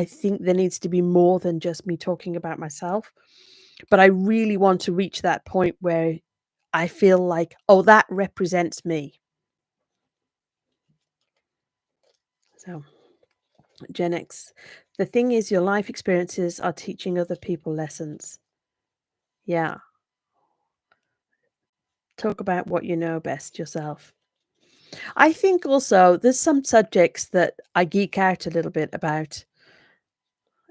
Speaker 1: think there needs to be more than just me talking about myself. But I really want to reach that point where I feel like, oh, that represents me. So Gen X. The thing is, your life experiences are teaching other people lessons. Yeah. Talk about what you know best yourself. I think also there's some subjects that I geek out a little bit about,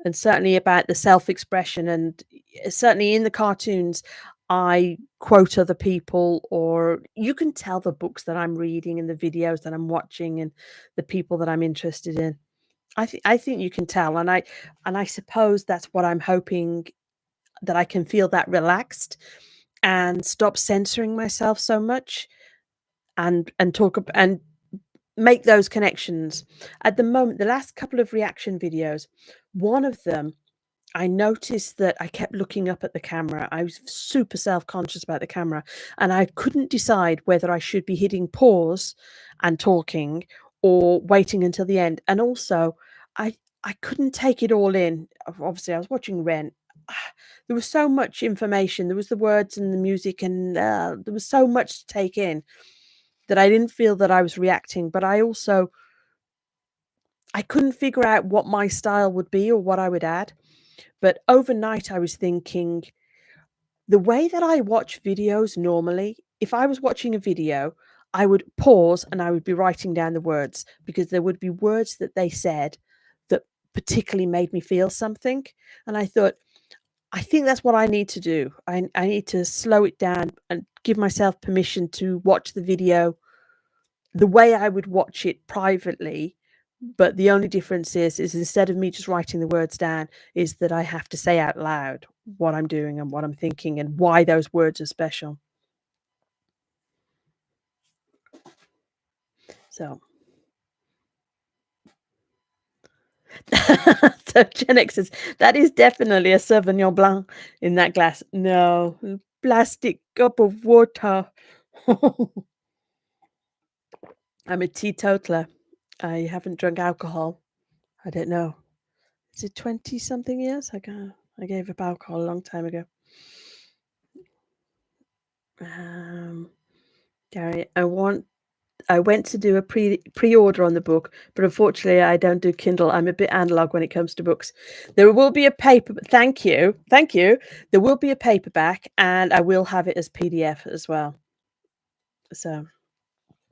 Speaker 1: and certainly about the self-expression, and certainly in the cartoons, I quote other people, or you can tell the books that I'm reading and the videos that I'm watching and the people that I'm interested in. I think you can tell, and I suppose that's what I'm hoping, that I can feel that relaxed and stop censoring myself so much, and and make those connections. At the moment, the last couple of reaction videos, one of them, I noticed that I kept looking up at the camera. I was super self-conscious about the camera, and I couldn't decide whether I should be hitting pause and talking or waiting until the end. And also, I I couldn't take it all in. Obviously, I was watching Ren. There was so much information. There was the words and the music, and there was so much to take in that I didn't feel that I was reacting. But I couldn't figure out what my style would be or what I would add. But overnight, I was thinking, the way that I watch videos normally, if I was watching a video, I would pause and I would be writing down the words, because there would be words that they said that particularly made me feel something. And I thought, I think that's what I need to do. I need to slow it down and give myself permission to watch the video the way I would watch it privately. But the only difference is instead of me just writing the words down, is that I have to say out loud what I'm doing and what I'm thinking and why those words are special. So, so Gen X says, that is definitely a Sauvignon Blanc in that glass. No, plastic cup of water. I'm a teetotaler. I haven't drunk alcohol. I don't know. Is it 20 something years? I gave up alcohol a long time ago. Um, Gary, I went to do a pre-order on the book, but unfortunately I don't do Kindle. I'm a bit analog when it comes to books. There will be a paper. Thank you. Thank you. There will be a paperback, and I will have it as PDF as well. So,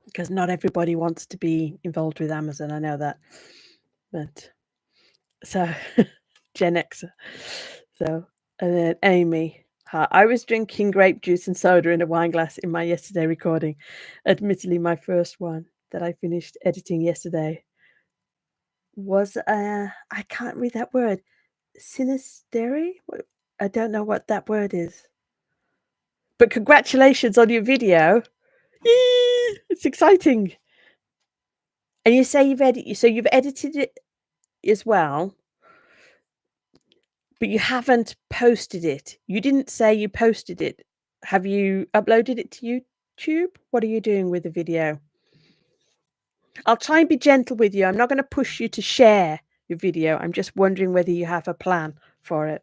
Speaker 1: because not everybody wants to be involved with Amazon, I know that. But so Gen X. So, and then Aimee. I was drinking grape juice and soda in a wine glass in my yesterday recording. Admittedly, my first one that I finished editing yesterday was I can't read that word. Sinistery? I don't know what that word is. But congratulations on your video. Yee! It's exciting. And you say you've edited it as well, but you haven't posted it. You didn't say you posted it. Have you uploaded it to YouTube? What are you doing with the video? I'll try and be gentle with you. I'm not going to push you to share your video. I'm just wondering whether you have a plan for it.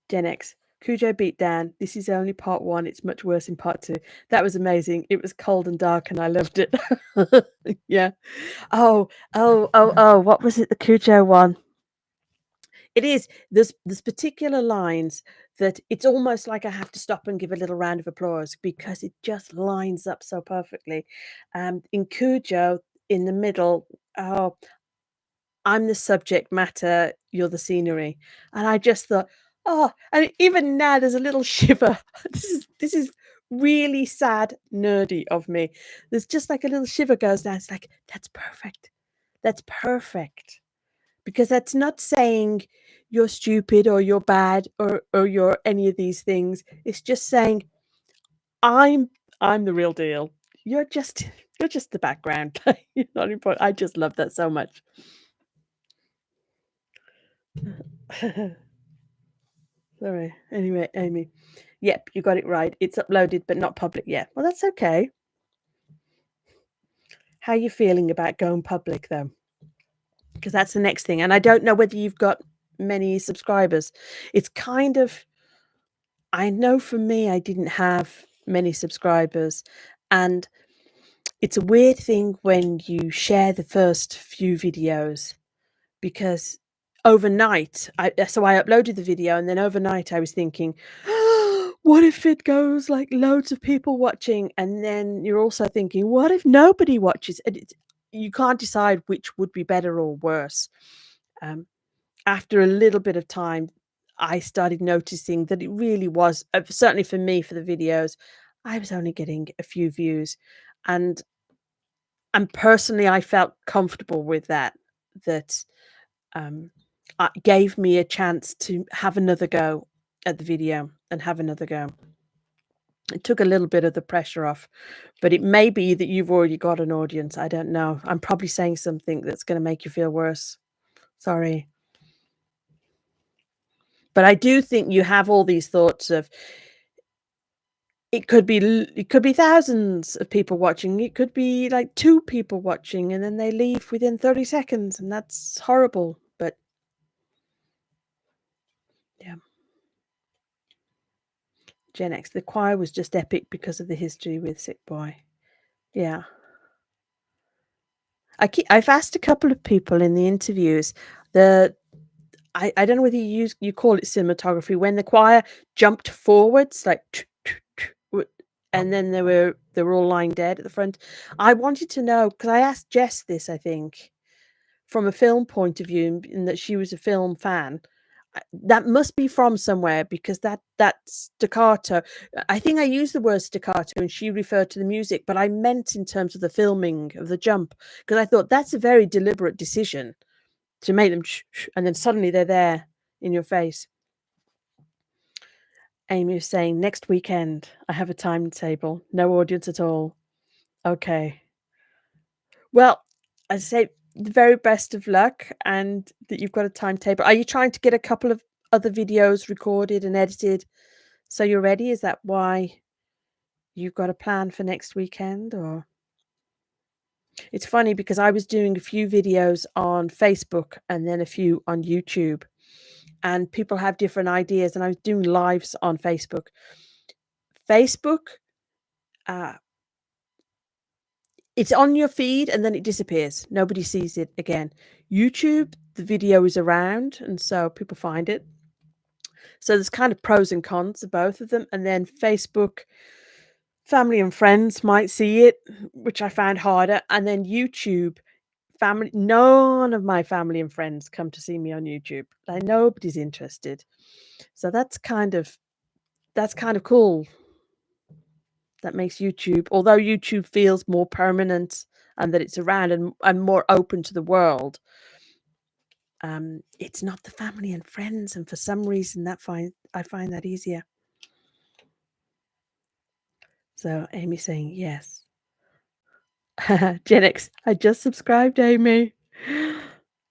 Speaker 1: Gen X. Cujo beat Dan. This is only part one. It's much worse in part two. That was amazing. It was cold and dark and I loved it. Yeah. Oh. What was it? The Cujo one. It is. There's particular lines that it's almost like I have to stop and give a little round of applause, because it just lines up so perfectly. In Cujo, in the middle, oh, I'm the subject matter, you're the scenery. And I just thought, oh, and even now there's a little shiver. This is really sad, nerdy of me. There's just like a little shiver goes down. It's like, that's perfect. That's perfect. Because that's not saying you're stupid or you're bad or you're any of these things. It's just saying, I'm I'm the real deal. You're just you're just the background. You're not important. I just love that so much. Sorry. Anyway, Aimee. Yep, you got it right. It's uploaded but not public yet. Well, that's okay. How are you feeling about going public though? Because that's the next thing. And I don't know whether you've got many subscribers. It's kind of, I know for me, I didn't have many subscribers. And it's a weird thing when you share the first few videos because overnight I uploaded the video, and then overnight I was thinking, "What if it goes, like, loads of people watching?" And then you're also thinking, "What if nobody watches?" And you can't decide which would be better or worse. Um, After a little bit of time, I started noticing that it really was, certainly for me, for the videos, I was only getting a few views, and personally, I felt comfortable with that, that, um, gave me a chance to have another go at the video and have another go. It took a little bit of the pressure off, but it may be that you've already got an audience, I don't know. I'm probably saying something that's gonna make you feel worse. Sorry. But I do think you have all these thoughts of it could be thousands of people watching, it could be, like, 2 people watching, and then they leave within 30 seconds, and that's horrible, but yeah. Gen X, the choir was just epic because of the history with Sick Boy. Yeah. I've asked a couple of people in the interviews, the I don't know whether you call it cinematography, when the choir jumped forwards, like, and then they were all lying dead at the front. I wanted to know, because I asked Jess this, I think, from a film point of view, in that she was a film fan. That must be from somewhere, because that staccato, I think I used the word staccato and she referred to the music, but I meant in terms of the filming of the jump, because I thought that's a very deliberate decision to make them and then suddenly they're there in your face. Amy was saying, "Next weekend, I have a timetable. No audience at all." Okay. Well, I say the very best of luck, and that you've got a timetable. Are you trying to get a couple of other videos recorded and edited so you're ready? Is that why you've got a plan for next weekend? Or it's funny, because I was doing a few videos on Facebook and then a few on YouTube, and people have different ideas, and I was doing lives on Facebook. Facebook, uh, it's on your feed and then it disappears. Nobody sees it again. YouTube, the video is around, and so people find it. So there's kind of pros and cons of both of them. And then Facebook, family and friends might see it, which I found harder. And then YouTube, family, none of my family and friends come to see me on YouTube. Like, nobody's interested. So that's kind of cool. That makes YouTube, although YouTube feels more permanent and that it's around and more open to the world, it's not the family and friends, and for some reason I find that easier. So Amy saying yes. Gen X, I just subscribed, Amy.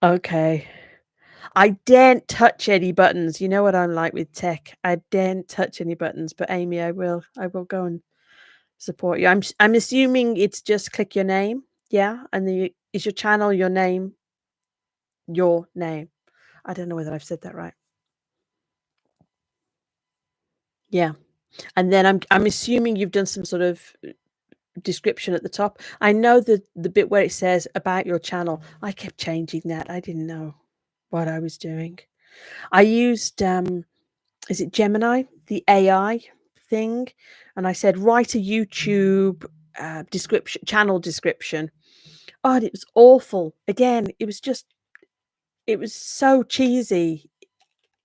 Speaker 1: Okay. I daren't touch any buttons. You know what I'm like with tech. I daren't touch any buttons, but Amy, I will. I will go and support you. I'm assuming it's just click your name, yeah? And is your channel your name? Your name. I don't know whether I've said that right. Yeah. And then I'm assuming you've done some sort of description at the top. I know the bit where it says about your channel. I kept changing that. I didn't know what I was doing. I used is it Gemini, the AI thing? And I said write a YouTube description, channel description. Oh, and it was awful. Again, it was so cheesy.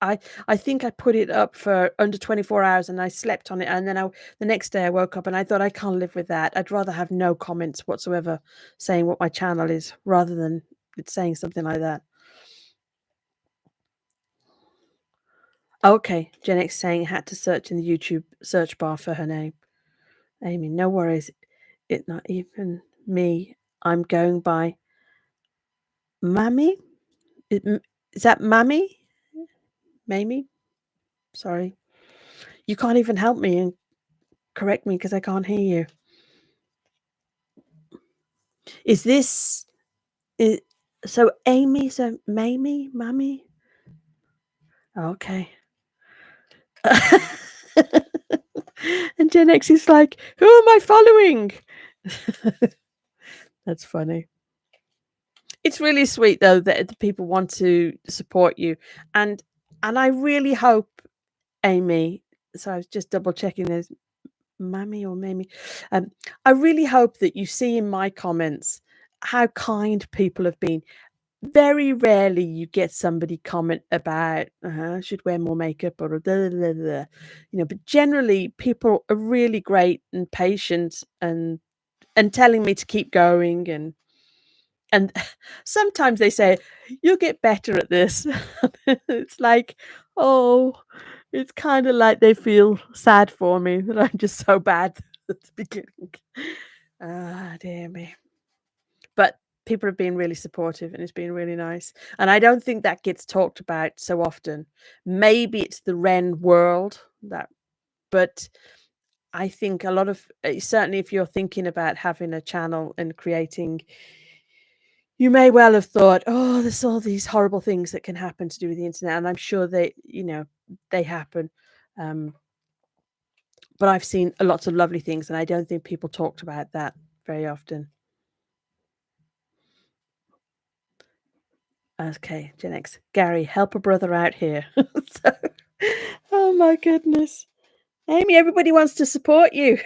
Speaker 1: I I think I put it up for under 24 hours and I slept on it, and then the next day I woke up and I thought, "I can't live with that. I'd rather have no comments whatsoever saying what my channel is, rather than it saying something like that." Okay, Gen X saying had to search in the YouTube search bar for her name. Amy, no worries. It not even me. I'm going by Mammy. Is that Mammy? Mamie? Sorry. You can't even help me and correct me because I can't hear you. Is this I so Amy, so Mamie? Mammy? Okay. And Gen X is like, "Who am I following?" That's funny. It's really sweet though that the people want to support you, and I really hope, Amy, so I was just double checking there's Mammy or Mamie. I really hope that you see in my comments how kind people have been. Very rarely you get somebody comment about, I should wear more makeup or da, da, da, da," but generally people are really great and patient and telling me to keep going and sometimes they say, "You'll get better at this." It's like, oh, it's kinda like they feel sad for me that I'm just so bad at the beginning. Ah, dear me. But people have been really supportive, and it's been really nice, and I don't think that gets talked about so often. Maybe it's the Ren world that but I think a lot of certainly if you're thinking about having a channel and creating you may well have thought, "Oh, there's all these horrible things that can happen to do with the internet," and I'm sure they happen. Um, but I've seen lots of lovely things, and I don't think people talked about that very often. Okay, Gen X. Gary, help a brother out here. So, oh my goodness. Amy, everybody wants to support you.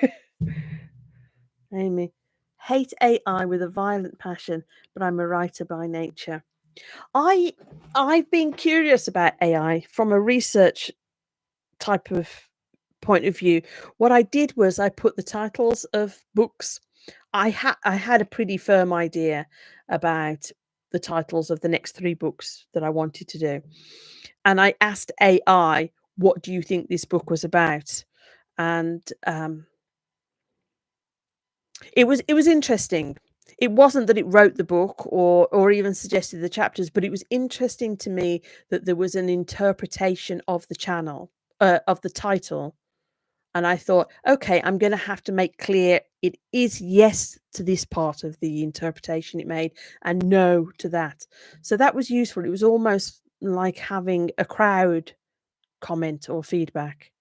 Speaker 1: Amy, hate AI with a violent passion, but I'm a writer by nature. I I've been curious about AI from a research type of point of view. What I did was I put the titles of books. I had a pretty firm idea about the titles of the next 3 books that I wanted to do. And I asked AI, "What do you think this book was about?" And, it was interesting. It wasn't that it wrote the book or even suggested the chapters, but it was interesting to me that there was an interpretation of the channel of the title. And I thought, "Okay, I'm gonna have to make clear it is yes to this part of the interpretation it made and no to that." So that was useful. It was almost like having a crowd comment or feedback.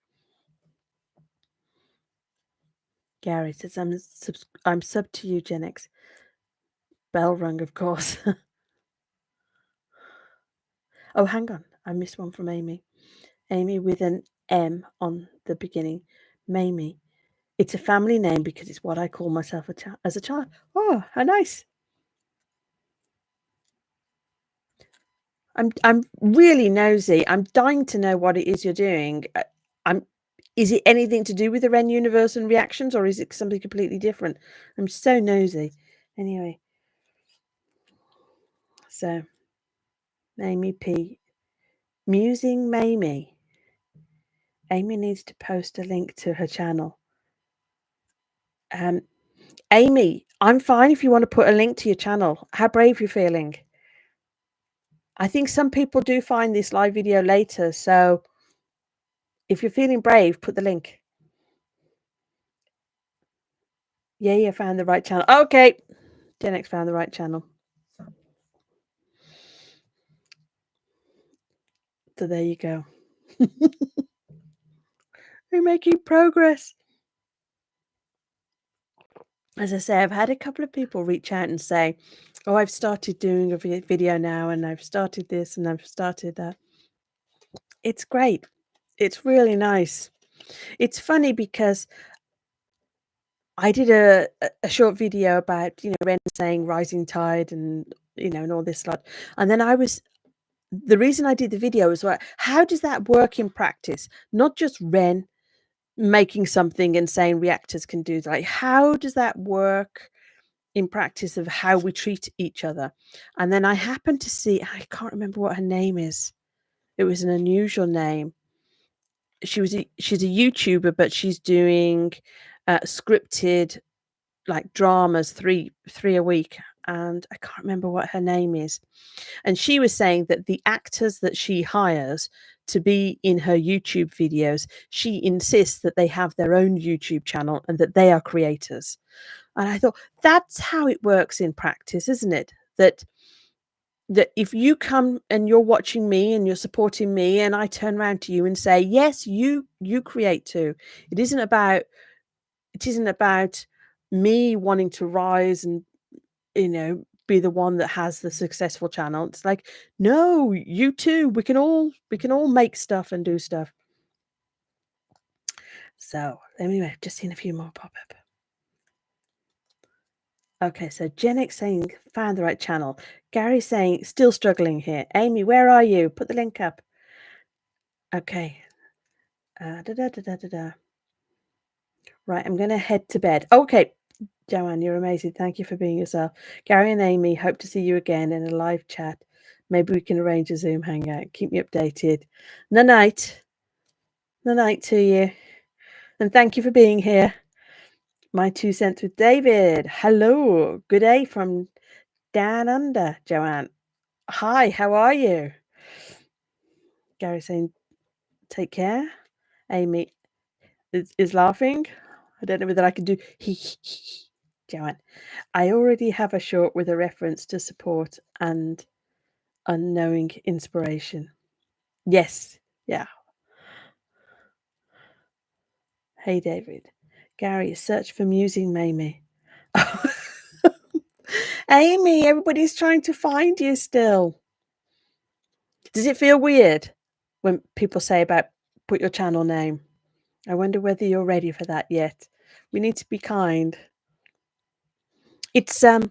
Speaker 1: Gary says, I'm sub to you, Gen X." Bell rung, of course. Oh, hang on. I missed one from Amy. Amy with an M on the beginning. Mamie. It's a family name because it's what I call myself as a child. Oh, how nice. I'm really nosy. I'm dying to know what it is you're doing. I'm is it anything to do with the Ren universe and reactions, or is it something completely different? I'm so nosy. Anyway, so Mamie P. Musing Mamie. Amy needs to post a link to her channel. Um, Amy, I'm fine if you want to put a link to your channel. How brave you're feeling. I think some people do find this live video later, so if you're feeling brave, put the link. Yeah, you found the right channel. Okay. Gen X found the right channel. So there you go. We're making progress. As I say, I've had a couple of people reach out and say, "Oh, I've started doing a video now, and I've started this, and I've started that." It's great. It's really nice. It's funny because I did a short video about, Ren saying rising tide and, and all this lot. And then the reason I did the video was like, how does that work in practice? Not just Ren making something and saying reactors can do that. Like, how does that work in practice of how we treat each other? And then I happened to see, I can't remember what her name is. It was an unusual name. She's a YouTuber, but she's doing scripted like dramas, three a week, and I can't remember what her name is. And she was saying that the actors that she hires to be in her YouTube videos, she insists that they have their own YouTube channel and that they are creators. And I thought, that's how it works in practice, isn't it? That if you come and you're watching me and you're supporting me and I turn around to you and say, "Yes, you create too." It isn't about it isn't about me wanting to rise and, be the one that has the successful channel. It's like, no, you too. We can all make stuff and do stuff. So anyway, I've just seen a few more pop up. Okay, so Gen X saying found the right channel. Gary saying still struggling here. Aimee, where are you? Put the link up. Okay. Da, da, da, da, da, da. Right, I'm going to head to bed. Okay, Joanne, you're amazing. Thank you for being yourself. Gary and Aimee, hope to see you again in a live chat. Maybe we can arrange a Zoom hangout. Keep me updated. Night. Night to you. And thank you for being here. My 2 cents with David. Hello. Good day from down under, Joanne. Hi, how are you? Gary saying, take care. Aimee is laughing. I don't know whether I can do Joanne. I already have a short with a reference to support and unknowing inspiration. Yes. Yeah. Hey, David. Gary, search for musing Mamie. Aimee, everybody's trying to find you still. Does it feel weird when people say about put your channel name? I wonder whether you're ready for that yet. We need to be kind. It's a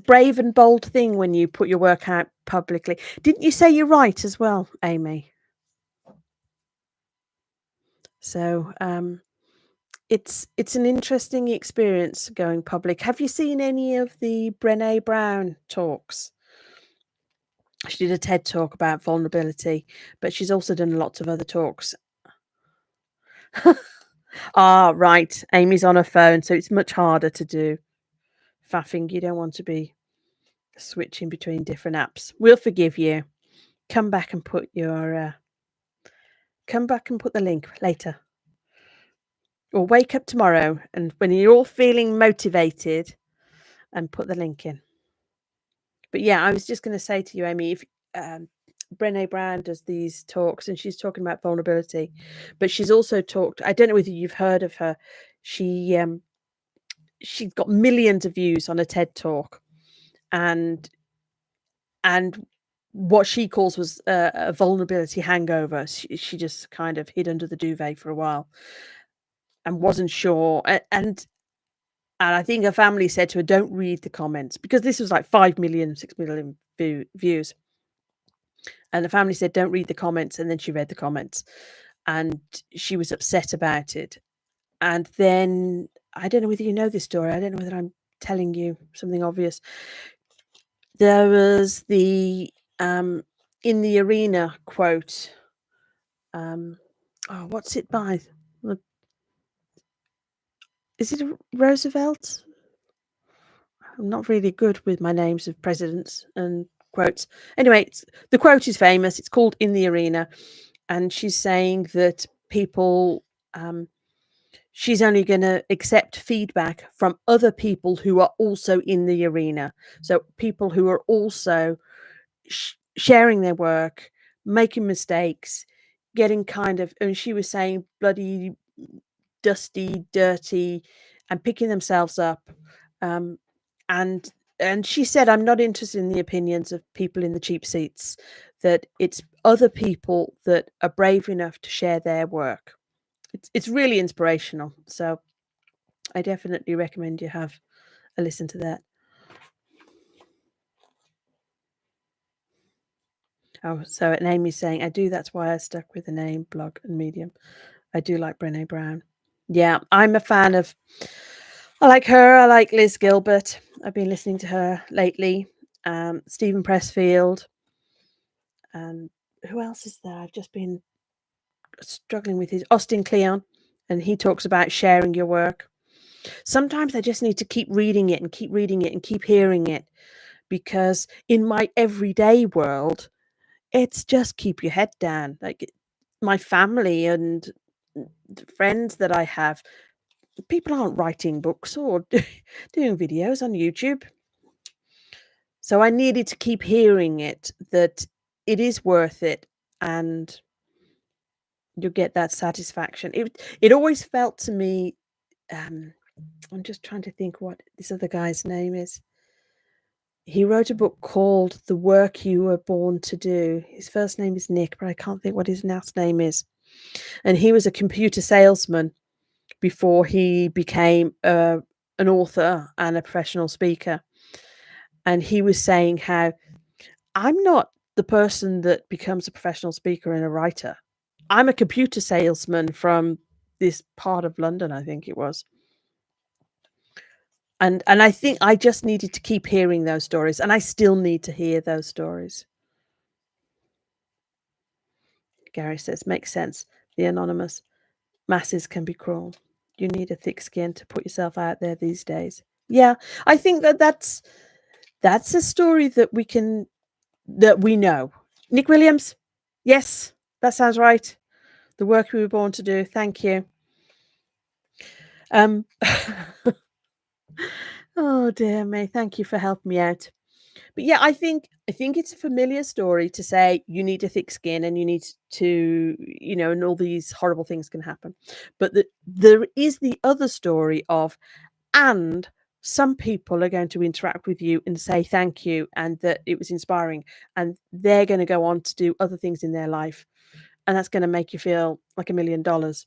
Speaker 1: brave and bold thing when you put your work out publicly. Didn't you say you write as well, Aimee? So it's an interesting experience going public. Have you seen any of the Brené Brown talks? She did a TED talk about vulnerability, but she's also done lots of other talks. Ah, right. Amy's on her phone, so it's much harder to do. Faffing, you don't want to be switching between different apps. We'll forgive you. Come back and put your come back and put the link later. Or wake up tomorrow and when you're all feeling motivated and put the link in. But yeah, I was just going to say to you, Aimee, if Brené Brown does these talks and she's talking about vulnerability, but she's also talked. I don't know whether you've heard of her. She's got millions of views on a TED talk, and what she calls was a vulnerability hangover. She just kind of hid under the duvet for a while and wasn't sure, and I think her family said to her, "Don't read the comments," because this was like 5 million, 6 million views. And the family said, "Don't read the comments." And then she read the comments and she was upset about it. And then I don't know whether you know this story. I don't know whether I'm telling you something obvious. There was the in the arena quote. What's it by? Is it Roosevelt? I'm not really good with my names of presidents and quotes. Anyway, the quote is famous. It's called "In the Arena," and she's saying that people, she's only going to accept feedback from other people who are also in the arena. So people who are also sharing their work, making mistakes, getting kind of, and she was saying bloody dusty, dirty, and picking themselves up. Um, and and she said, "I'm not interested in the opinions of people in the cheap seats. That it's other people that are brave enough to share their work." It's really inspirational. So I definitely recommend you have a listen to that. Oh, so and Amy's saying, "I do. That's why I stuck with the name, blog, and medium. I do like Brené Brown. Yeah, I'm a fan of. I like her. I like Liz Gilbert. I've been listening to her lately. Stephen Pressfield. And who else is there? I've just been struggling with his Austin Kleon, and he talks about sharing your work. Sometimes I just need to keep reading it and keep reading it and keep hearing it, because in my everyday world, it's just keep your head down. Like my family and the friends that I have, people aren't writing books or doing videos on YouTube. So I needed to keep hearing it, that it is worth it and you'll get that satisfaction. It always felt to me, I'm just trying to think what this other guy's name is. He wrote a book called The Work You Were Born to Do. His first name is Nick, but I can't think what his last name is. And he was a computer salesman before he became an author and a professional speaker. And he was saying how I'm not the person that becomes a professional speaker and a writer. I'm a computer salesman from this part of London, I think it was. And I think I just needed to keep hearing those stories, and I still need to hear those stories. Gary says, makes sense. The anonymous masses can be cruel. You need a thick skin to put yourself out there these days. Yeah, I think that's a story that we know. Nick Williams, yes, that sounds right. The work we were born to do. Thank you. Um, oh dear me, thank you for helping me out. But yeah, I think it's a familiar story to say you need a thick skin and you need to, and all these horrible things can happen. But there is the other story of, and some people are going to interact with you and say thank you and that it was inspiring, and they're going to go on to do other things in their life, and that's going to make you feel like $1,000,000.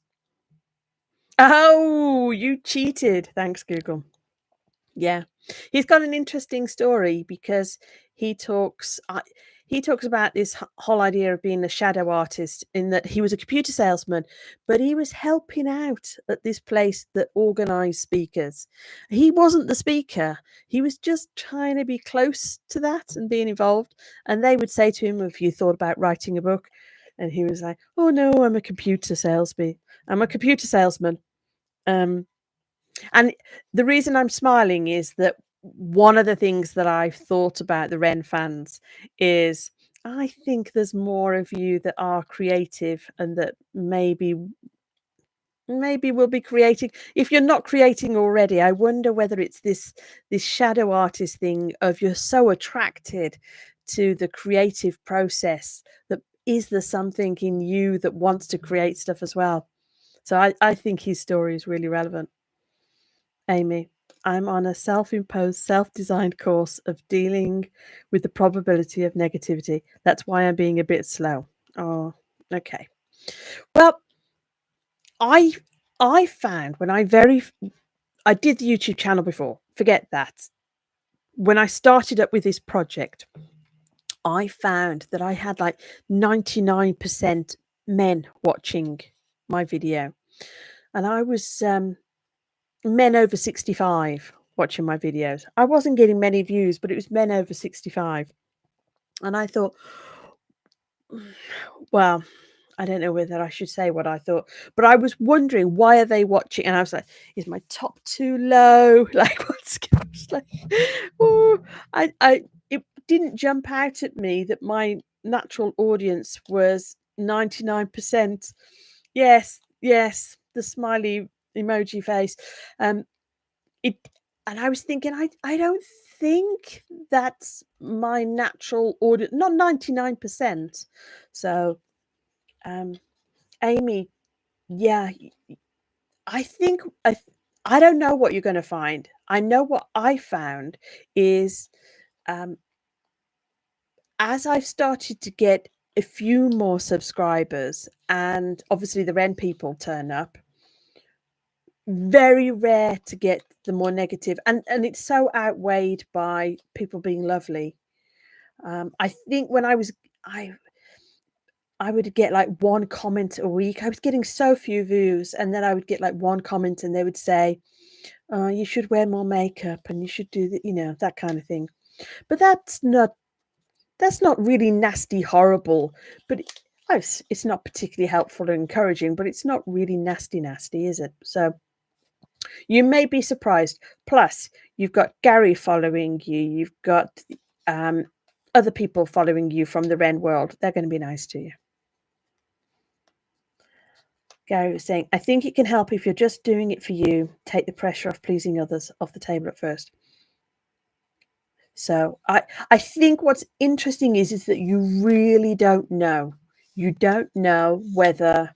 Speaker 1: Oh, you cheated. Thanks, Google. Yeah. He's got an interesting story because he talks he talks about this whole idea of being a shadow artist, in that he was a computer salesman, but he was helping out at this place that organized speakers. He wasn't the speaker. He was just trying to be close to that and being involved. And they would say to him, "Have you thought about writing a book?" And he was like, "Oh no, I'm a computer salesman. I'm a computer salesman." Um and the reason I'm smiling is that one of the things that I've thought about the Ren fans is, I think there's more of you that are creative and that maybe we'll be creating. If you're not creating already, I wonder whether it's this shadow artist thing of you're so attracted to the creative process that is there something in you that wants to create stuff as well. So I think his story is really relevant. Aimee, I'm on a self-imposed, self-designed course of dealing with the probability of negativity. That's why I'm being a bit slow. Oh, okay. Well, I I found when I did the YouTube channel before. Forget that. When I started up with this project, I found that I had like 99% men watching my video, and I was men over 65 watching my videos. I wasn't getting many views, but it was men over 65. And I thought, well, I don't know whether I should say what I thought, but I was wondering, why are they watching? And I was like, is my top too low? Like, what's going like, oh, it didn't jump out at me that my natural audience was 99%. Yes, yes, the smiley emoji face. Um, It and I was thinking, I don't think that's my natural audit, not 99%. So, um, Aimee, yeah, I think I don't know what you're gonna find. I know what I found is, um, as I've started to get a few more subscribers and obviously the Ren people turn up, very rare to get the more negative, and it's so outweighed by people being lovely. I think when I would get like one comment a week. I was getting so few views, and then I would get like one comment, and they would say, "Oh, you should wear more makeup, and you should do that kind of thing." But that's not really nasty, horrible. But it's not particularly helpful or encouraging. But it's not really nasty, nasty, is it? So you may be surprised. Plus, you've got Gary following you. You've got um, other people following you from the Ren world. They're going to be nice to you. Gary was saying, I think it can help if you're just doing it for you. Take the pressure off pleasing others off the table at first. So I think what's interesting is that you really don't know. You don't know whether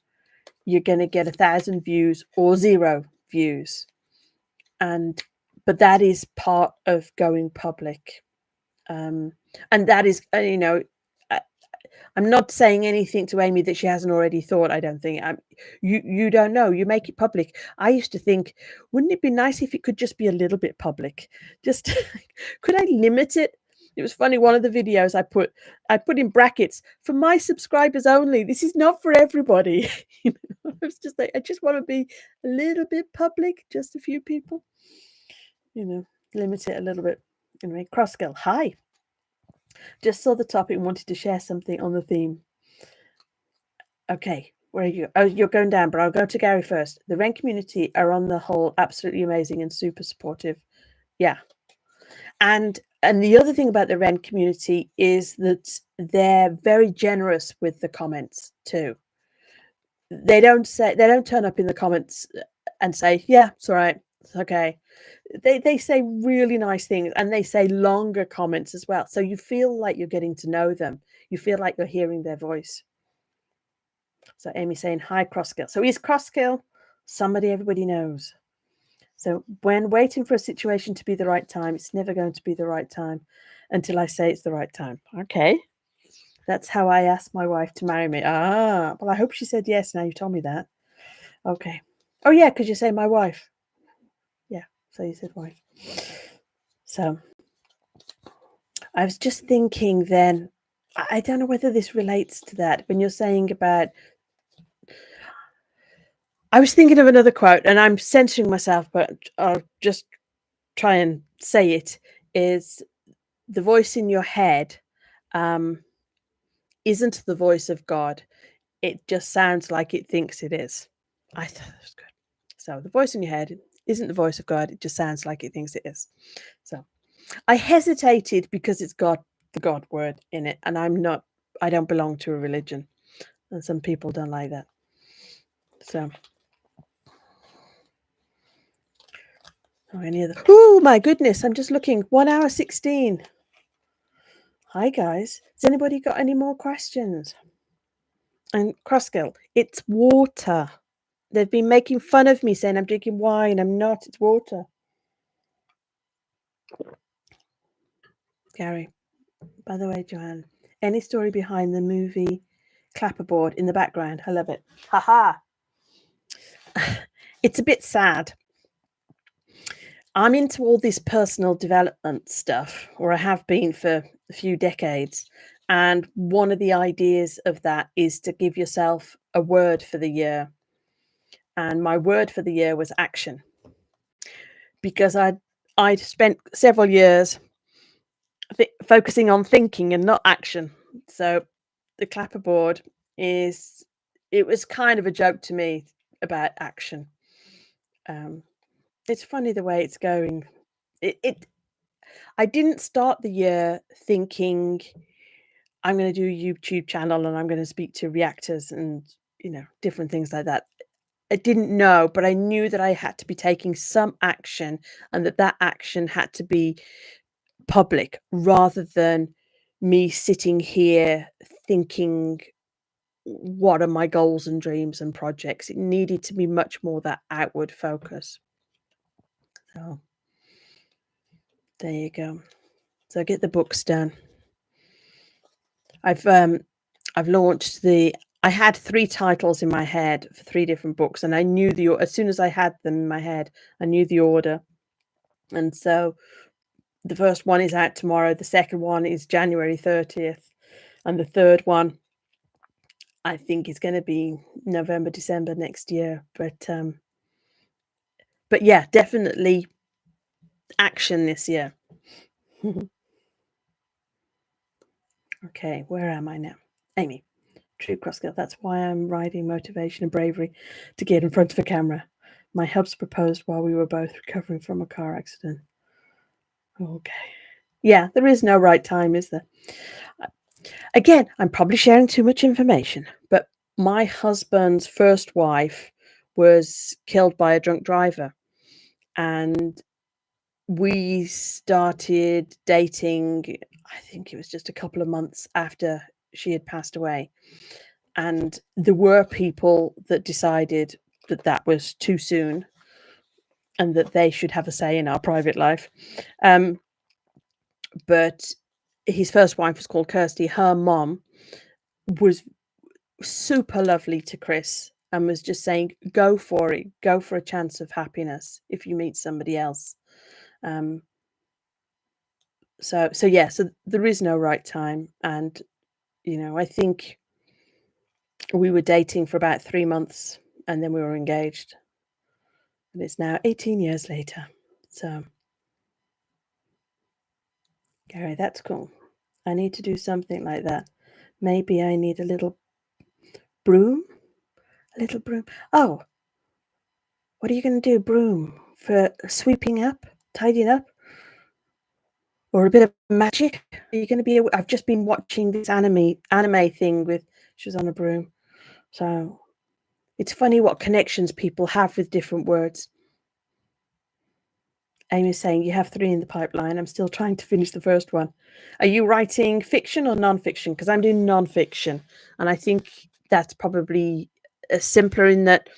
Speaker 1: you're going to get 1,000 views or 0 views. But that is part of going public. And that is, I, I'm not saying anything to Aimee that she hasn't already thought. I don't think. You don't know. You make it public. I used to think, wouldn't it be nice if it could just be a little bit public? Just could I limit it? It was funny. One of the videos I put in brackets for my subscribers only. This is not for everybody. I was just like, I just want to be a little bit public, just a few people. Limit it a little bit. Anyway, Crossgill, hi. Just saw the topic and wanted to share something on the theme. Okay, where are you? Oh, you're going down, but I'll go to Gary first. The Wren community are on the whole absolutely amazing and super supportive. Yeah. And the other thing about the Wren community is that they're very generous with the comments too. They don't turn up in the comments and say, yeah, it's all right, it's okay. They say really nice things, and they say longer comments as well. So you feel like you're getting to know them. You feel like you're hearing their voice. So Aimee saying, hi, Crosskill. So is Crosskill somebody everybody knows? So when waiting for a situation to be the right time, it's never going to be the right time until I say it's the right time. Okay. That's how I asked my wife to marry me. Ah, well, I hope she said yes. Now you told me that. Okay. Oh, yeah, because you say my wife. Yeah, so you said wife. So I was just thinking then, I don't know whether this relates to that. When you're saying about, I was thinking of another quote, and I'm censoring myself, but I'll just try and say it, is the voice in your head isn't the voice of God. It just sounds like it thinks it is. I thought that was good. So the voice in your head isn't the voice of God. It just sounds like it thinks it is. So I hesitated because it's got the God word in it, and I don't belong to a religion, and some people don't like that. So, any other? Oh my goodness! I'm just looking. 1 hour 16. Hi guys. Has anybody got any more questions? And Crossgill, it's water. They've been making fun of me saying I'm drinking wine. I'm not. It's water. Gary. By the way, Joanne, any story behind the movie Clapperboard in the background? I love it. Haha. It's a bit sad. I'm into all this personal development stuff, or I have been for a few decades. And one of the ideas of that is to give yourself a word for the year. And my word for the year was action. Because I'd spent several years focusing on thinking and not action. So the clapperboard it was kind of a joke to me about action. It's funny the way it's going. I didn't start the year thinking I'm going to do a YouTube channel and I'm going to speak to reactors and different things like that. I didn't know, but I knew that I had to be taking some action, and that action had to be public rather than me sitting here thinking, what are my goals and dreams and projects? It needed to be much more that outward focus. So there you go. So get the books done. I've launched I had 3 titles in my head for 3 different books, and I knew as soon as I had them in my head, I knew the order. And so the first one is out tomorrow, the second one is January 30th, and the third one I think is going to be November, December next year. But yeah, definitely action this year. Okay, where am I now? Aimee. True Crossgill. That's why I'm writing motivation and bravery to get in front of a camera. My hubs proposed while we were both recovering from a car accident. Okay. Yeah, there is no right time, is there? Again, I'm probably sharing too much information, but my husband's first wife was killed by a drunk driver. And we started dating, I think it was just a couple of months after she had passed away. And there were people that decided that that was too soon and that they should have a say in our private life. But his first wife was called Kirsty. Her mom was super lovely to Chris and was just saying, "Go for it. Go for a chance of happiness if you meet somebody else." Um, so yeah, so there is no right time, and I think we were dating for about 3 months, and then we were engaged, and it's now 18 years later. So, Gary, that's cool. I need to do something like that. Maybe I need a little broom. A little broom. Oh, what are you going to do, broom? For sweeping up, tidying up, or a bit of magic? Are you going to be? I've just been watching this anime thing with. She was on a broom, so it's funny what connections people have with different words. Amy's saying you have 3 in the pipeline. I'm still trying to finish the first one. Are you writing fiction or non-fiction? Because I'm doing non-fiction, and I think that's probably simpler in that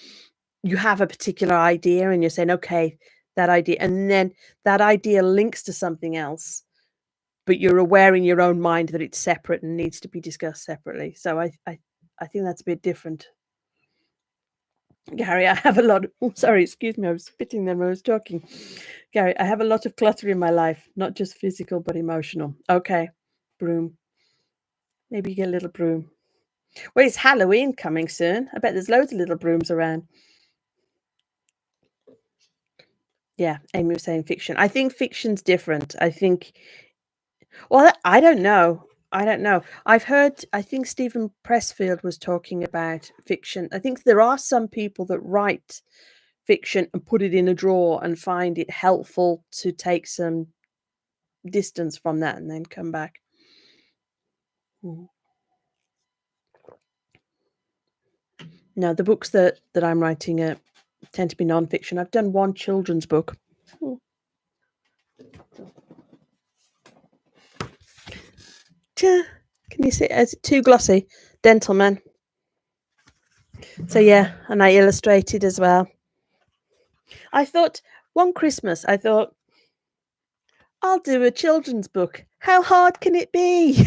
Speaker 1: you have a particular idea and you're saying, okay, that idea, and then that idea links to something else, but you're aware in your own mind that it's separate and needs to be discussed separately. So I think that's a bit different. Gary, I have a lot of, oh, sorry, excuse me, I was spitting then when I was talking. Gary, I have a lot of clutter in my life, not just physical, but emotional. Okay, broom. Maybe you get a little broom. Well, it's Halloween coming soon. I bet there's loads of little brooms around. Yeah, Amy was saying fiction. I think fiction's different. I think, well, I don't know. I don't know. I think Stephen Pressfield was talking about fiction. I think there are some people that write fiction and put it in a drawer and find it helpful to take some distance from that and then come back. Mm. No, the books that I'm writing tend to be non-fiction. I've done one children's book. Mm. Can you see? Is it too glossy? Dental Man. So yeah, and I illustrated as well. I thought one Christmas, I thought I'll do a children's book. How hard can it be?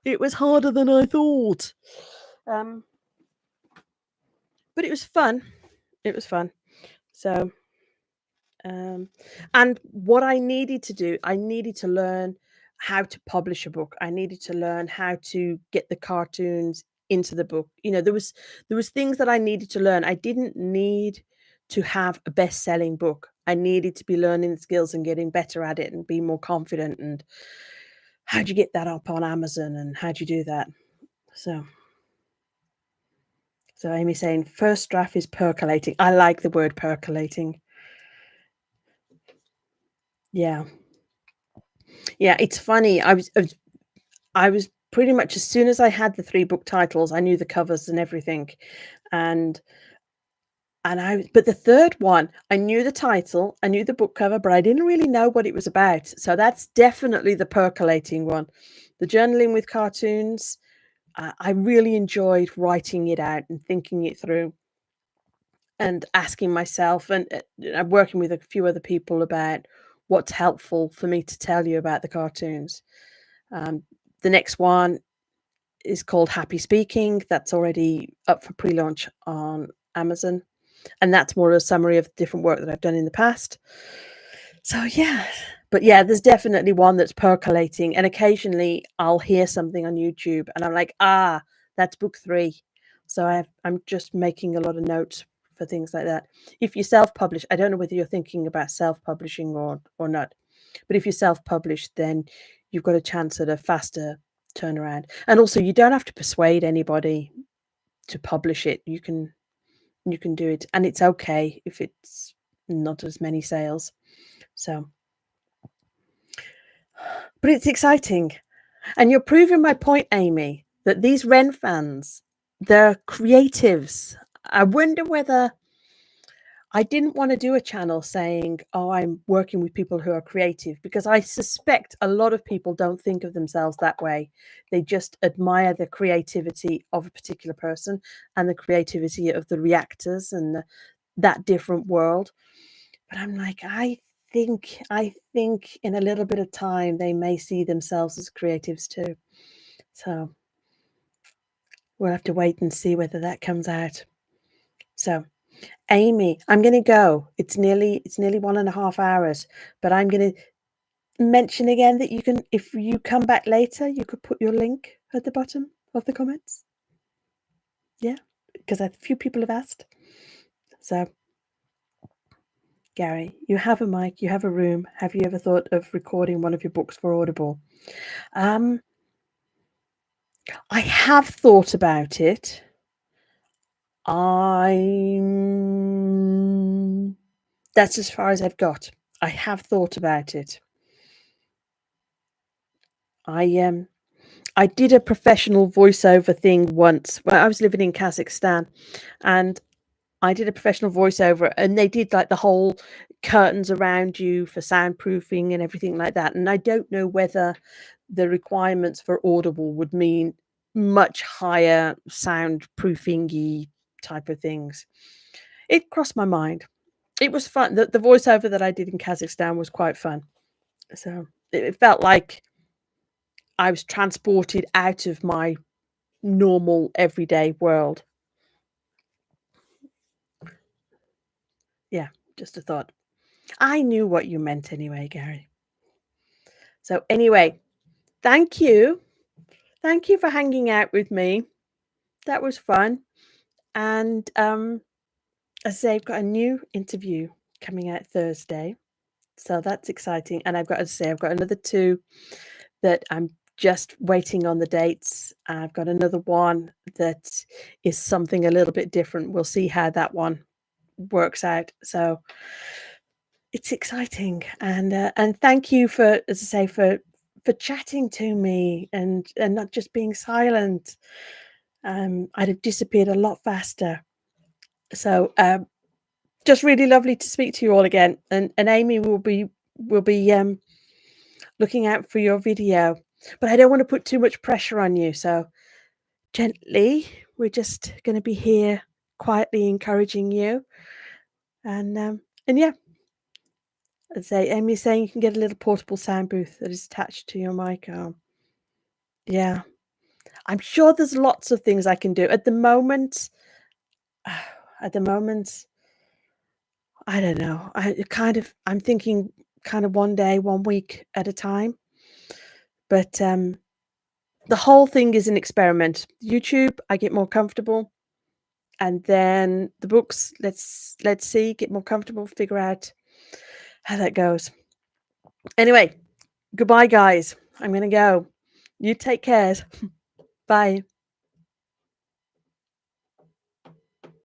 Speaker 1: It was harder than I thought. Um, but it was fun. It was fun. So, and what I needed to do, I needed to learn how to publish a book. I needed to learn how to get the cartoons into the book. There was things that I needed to learn. I didn't need to have a best-selling book. I needed to be learning the skills and getting better at it and be more confident. And how do you get that up on Amazon and how do you do that? So Amy's saying first draft is percolating. I like the word percolating. Yeah. Yeah, it's funny. I was pretty much as soon as I had the 3 book titles, I knew the covers and everything. And but the third one, I knew the title, I knew the book cover, but I didn't really know what it was about. So that's definitely the percolating one. The journaling with cartoons, I really enjoyed writing it out and thinking it through and asking myself and working with a few other people about what's helpful for me to tell you about the cartoons. The next one is called Happy Speaking. That's already up for pre-launch on Amazon, and that's more a summary of different work that I've done in the past. So yeah, but yeah, there's definitely one that's percolating, and occasionally I'll hear something on YouTube, and I'm like, that's book 3. So I'm just making a lot of notes for things like that. If you self-publish, I don't know whether you're thinking about self-publishing or not, but if you self-publish, then you've got a chance at a faster turnaround, and also you don't have to persuade anybody to publish it. You can do it, and it's okay if it's not as many sales. So, but it's exciting, and you're proving my point, Amy, that these Ren fans, they're creatives. I wonder whether I didn't want to do a channel saying, "Oh, I'm working with people who are creative," because I suspect a lot of people don't think of themselves that way. They just admire the creativity of a particular person and the creativity of the reactors and that different world. But I'm like, I think in a little bit of time, they may see themselves as creatives too. So, we'll have to wait and see whether that comes out. So, Aimee, I'm gonna go. It's nearly 1.5 hours, but I'm gonna mention again that you can if you come back later, you could put your link at the bottom of the comments. Yeah, because a few people have asked. So, Gary, you have a mic, you have a room. Have you ever thought of recording one of your books for Audible? Um, I have thought about it. I'm That's as far as I've got. I have thought about it. I I did a professional voiceover thing once when I was living in Kazakhstan, and I did a professional voiceover, and they did like the whole curtains around you for soundproofing and everything like that. And I don't know whether the requirements for Audible would mean much higher soundproofing-y type of things. It crossed my mind. It was fun. The voiceover that I did in Kazakhstan was quite fun. So it felt like I was transported out of my normal everyday world. Yeah, just a thought. I knew what you meant anyway, Gary. So anyway, thank you. Thank you for hanging out with me. That was fun. And as I say, I've got a new interview coming out Thursday. So that's exciting. And I've got another two that I'm just waiting on the dates. I've got another one that is something a little bit different. We'll see how that one works out. So it's exciting, and thank you for, as I say, for chatting to me and not just being silent. I'd have disappeared a lot faster. So, just really lovely to speak to you all again. And Aimee will be looking out for your video, but I don't want to put too much pressure on you. So gently, we're just going to be here quietly encouraging you, and yeah, I'd say Amy's saying you can get a little portable sound booth that is attached to your mic arm. Yeah. I'm sure there's lots of things I can do. At the moment, I don't know. I'm thinking kind of one day, 1 week at a time. But the whole thing is an experiment. YouTube, I get more comfortable. And then the books, let's see, get more comfortable, figure out how that goes. Anyway, goodbye guys. I'm gonna go. You take care. Bye.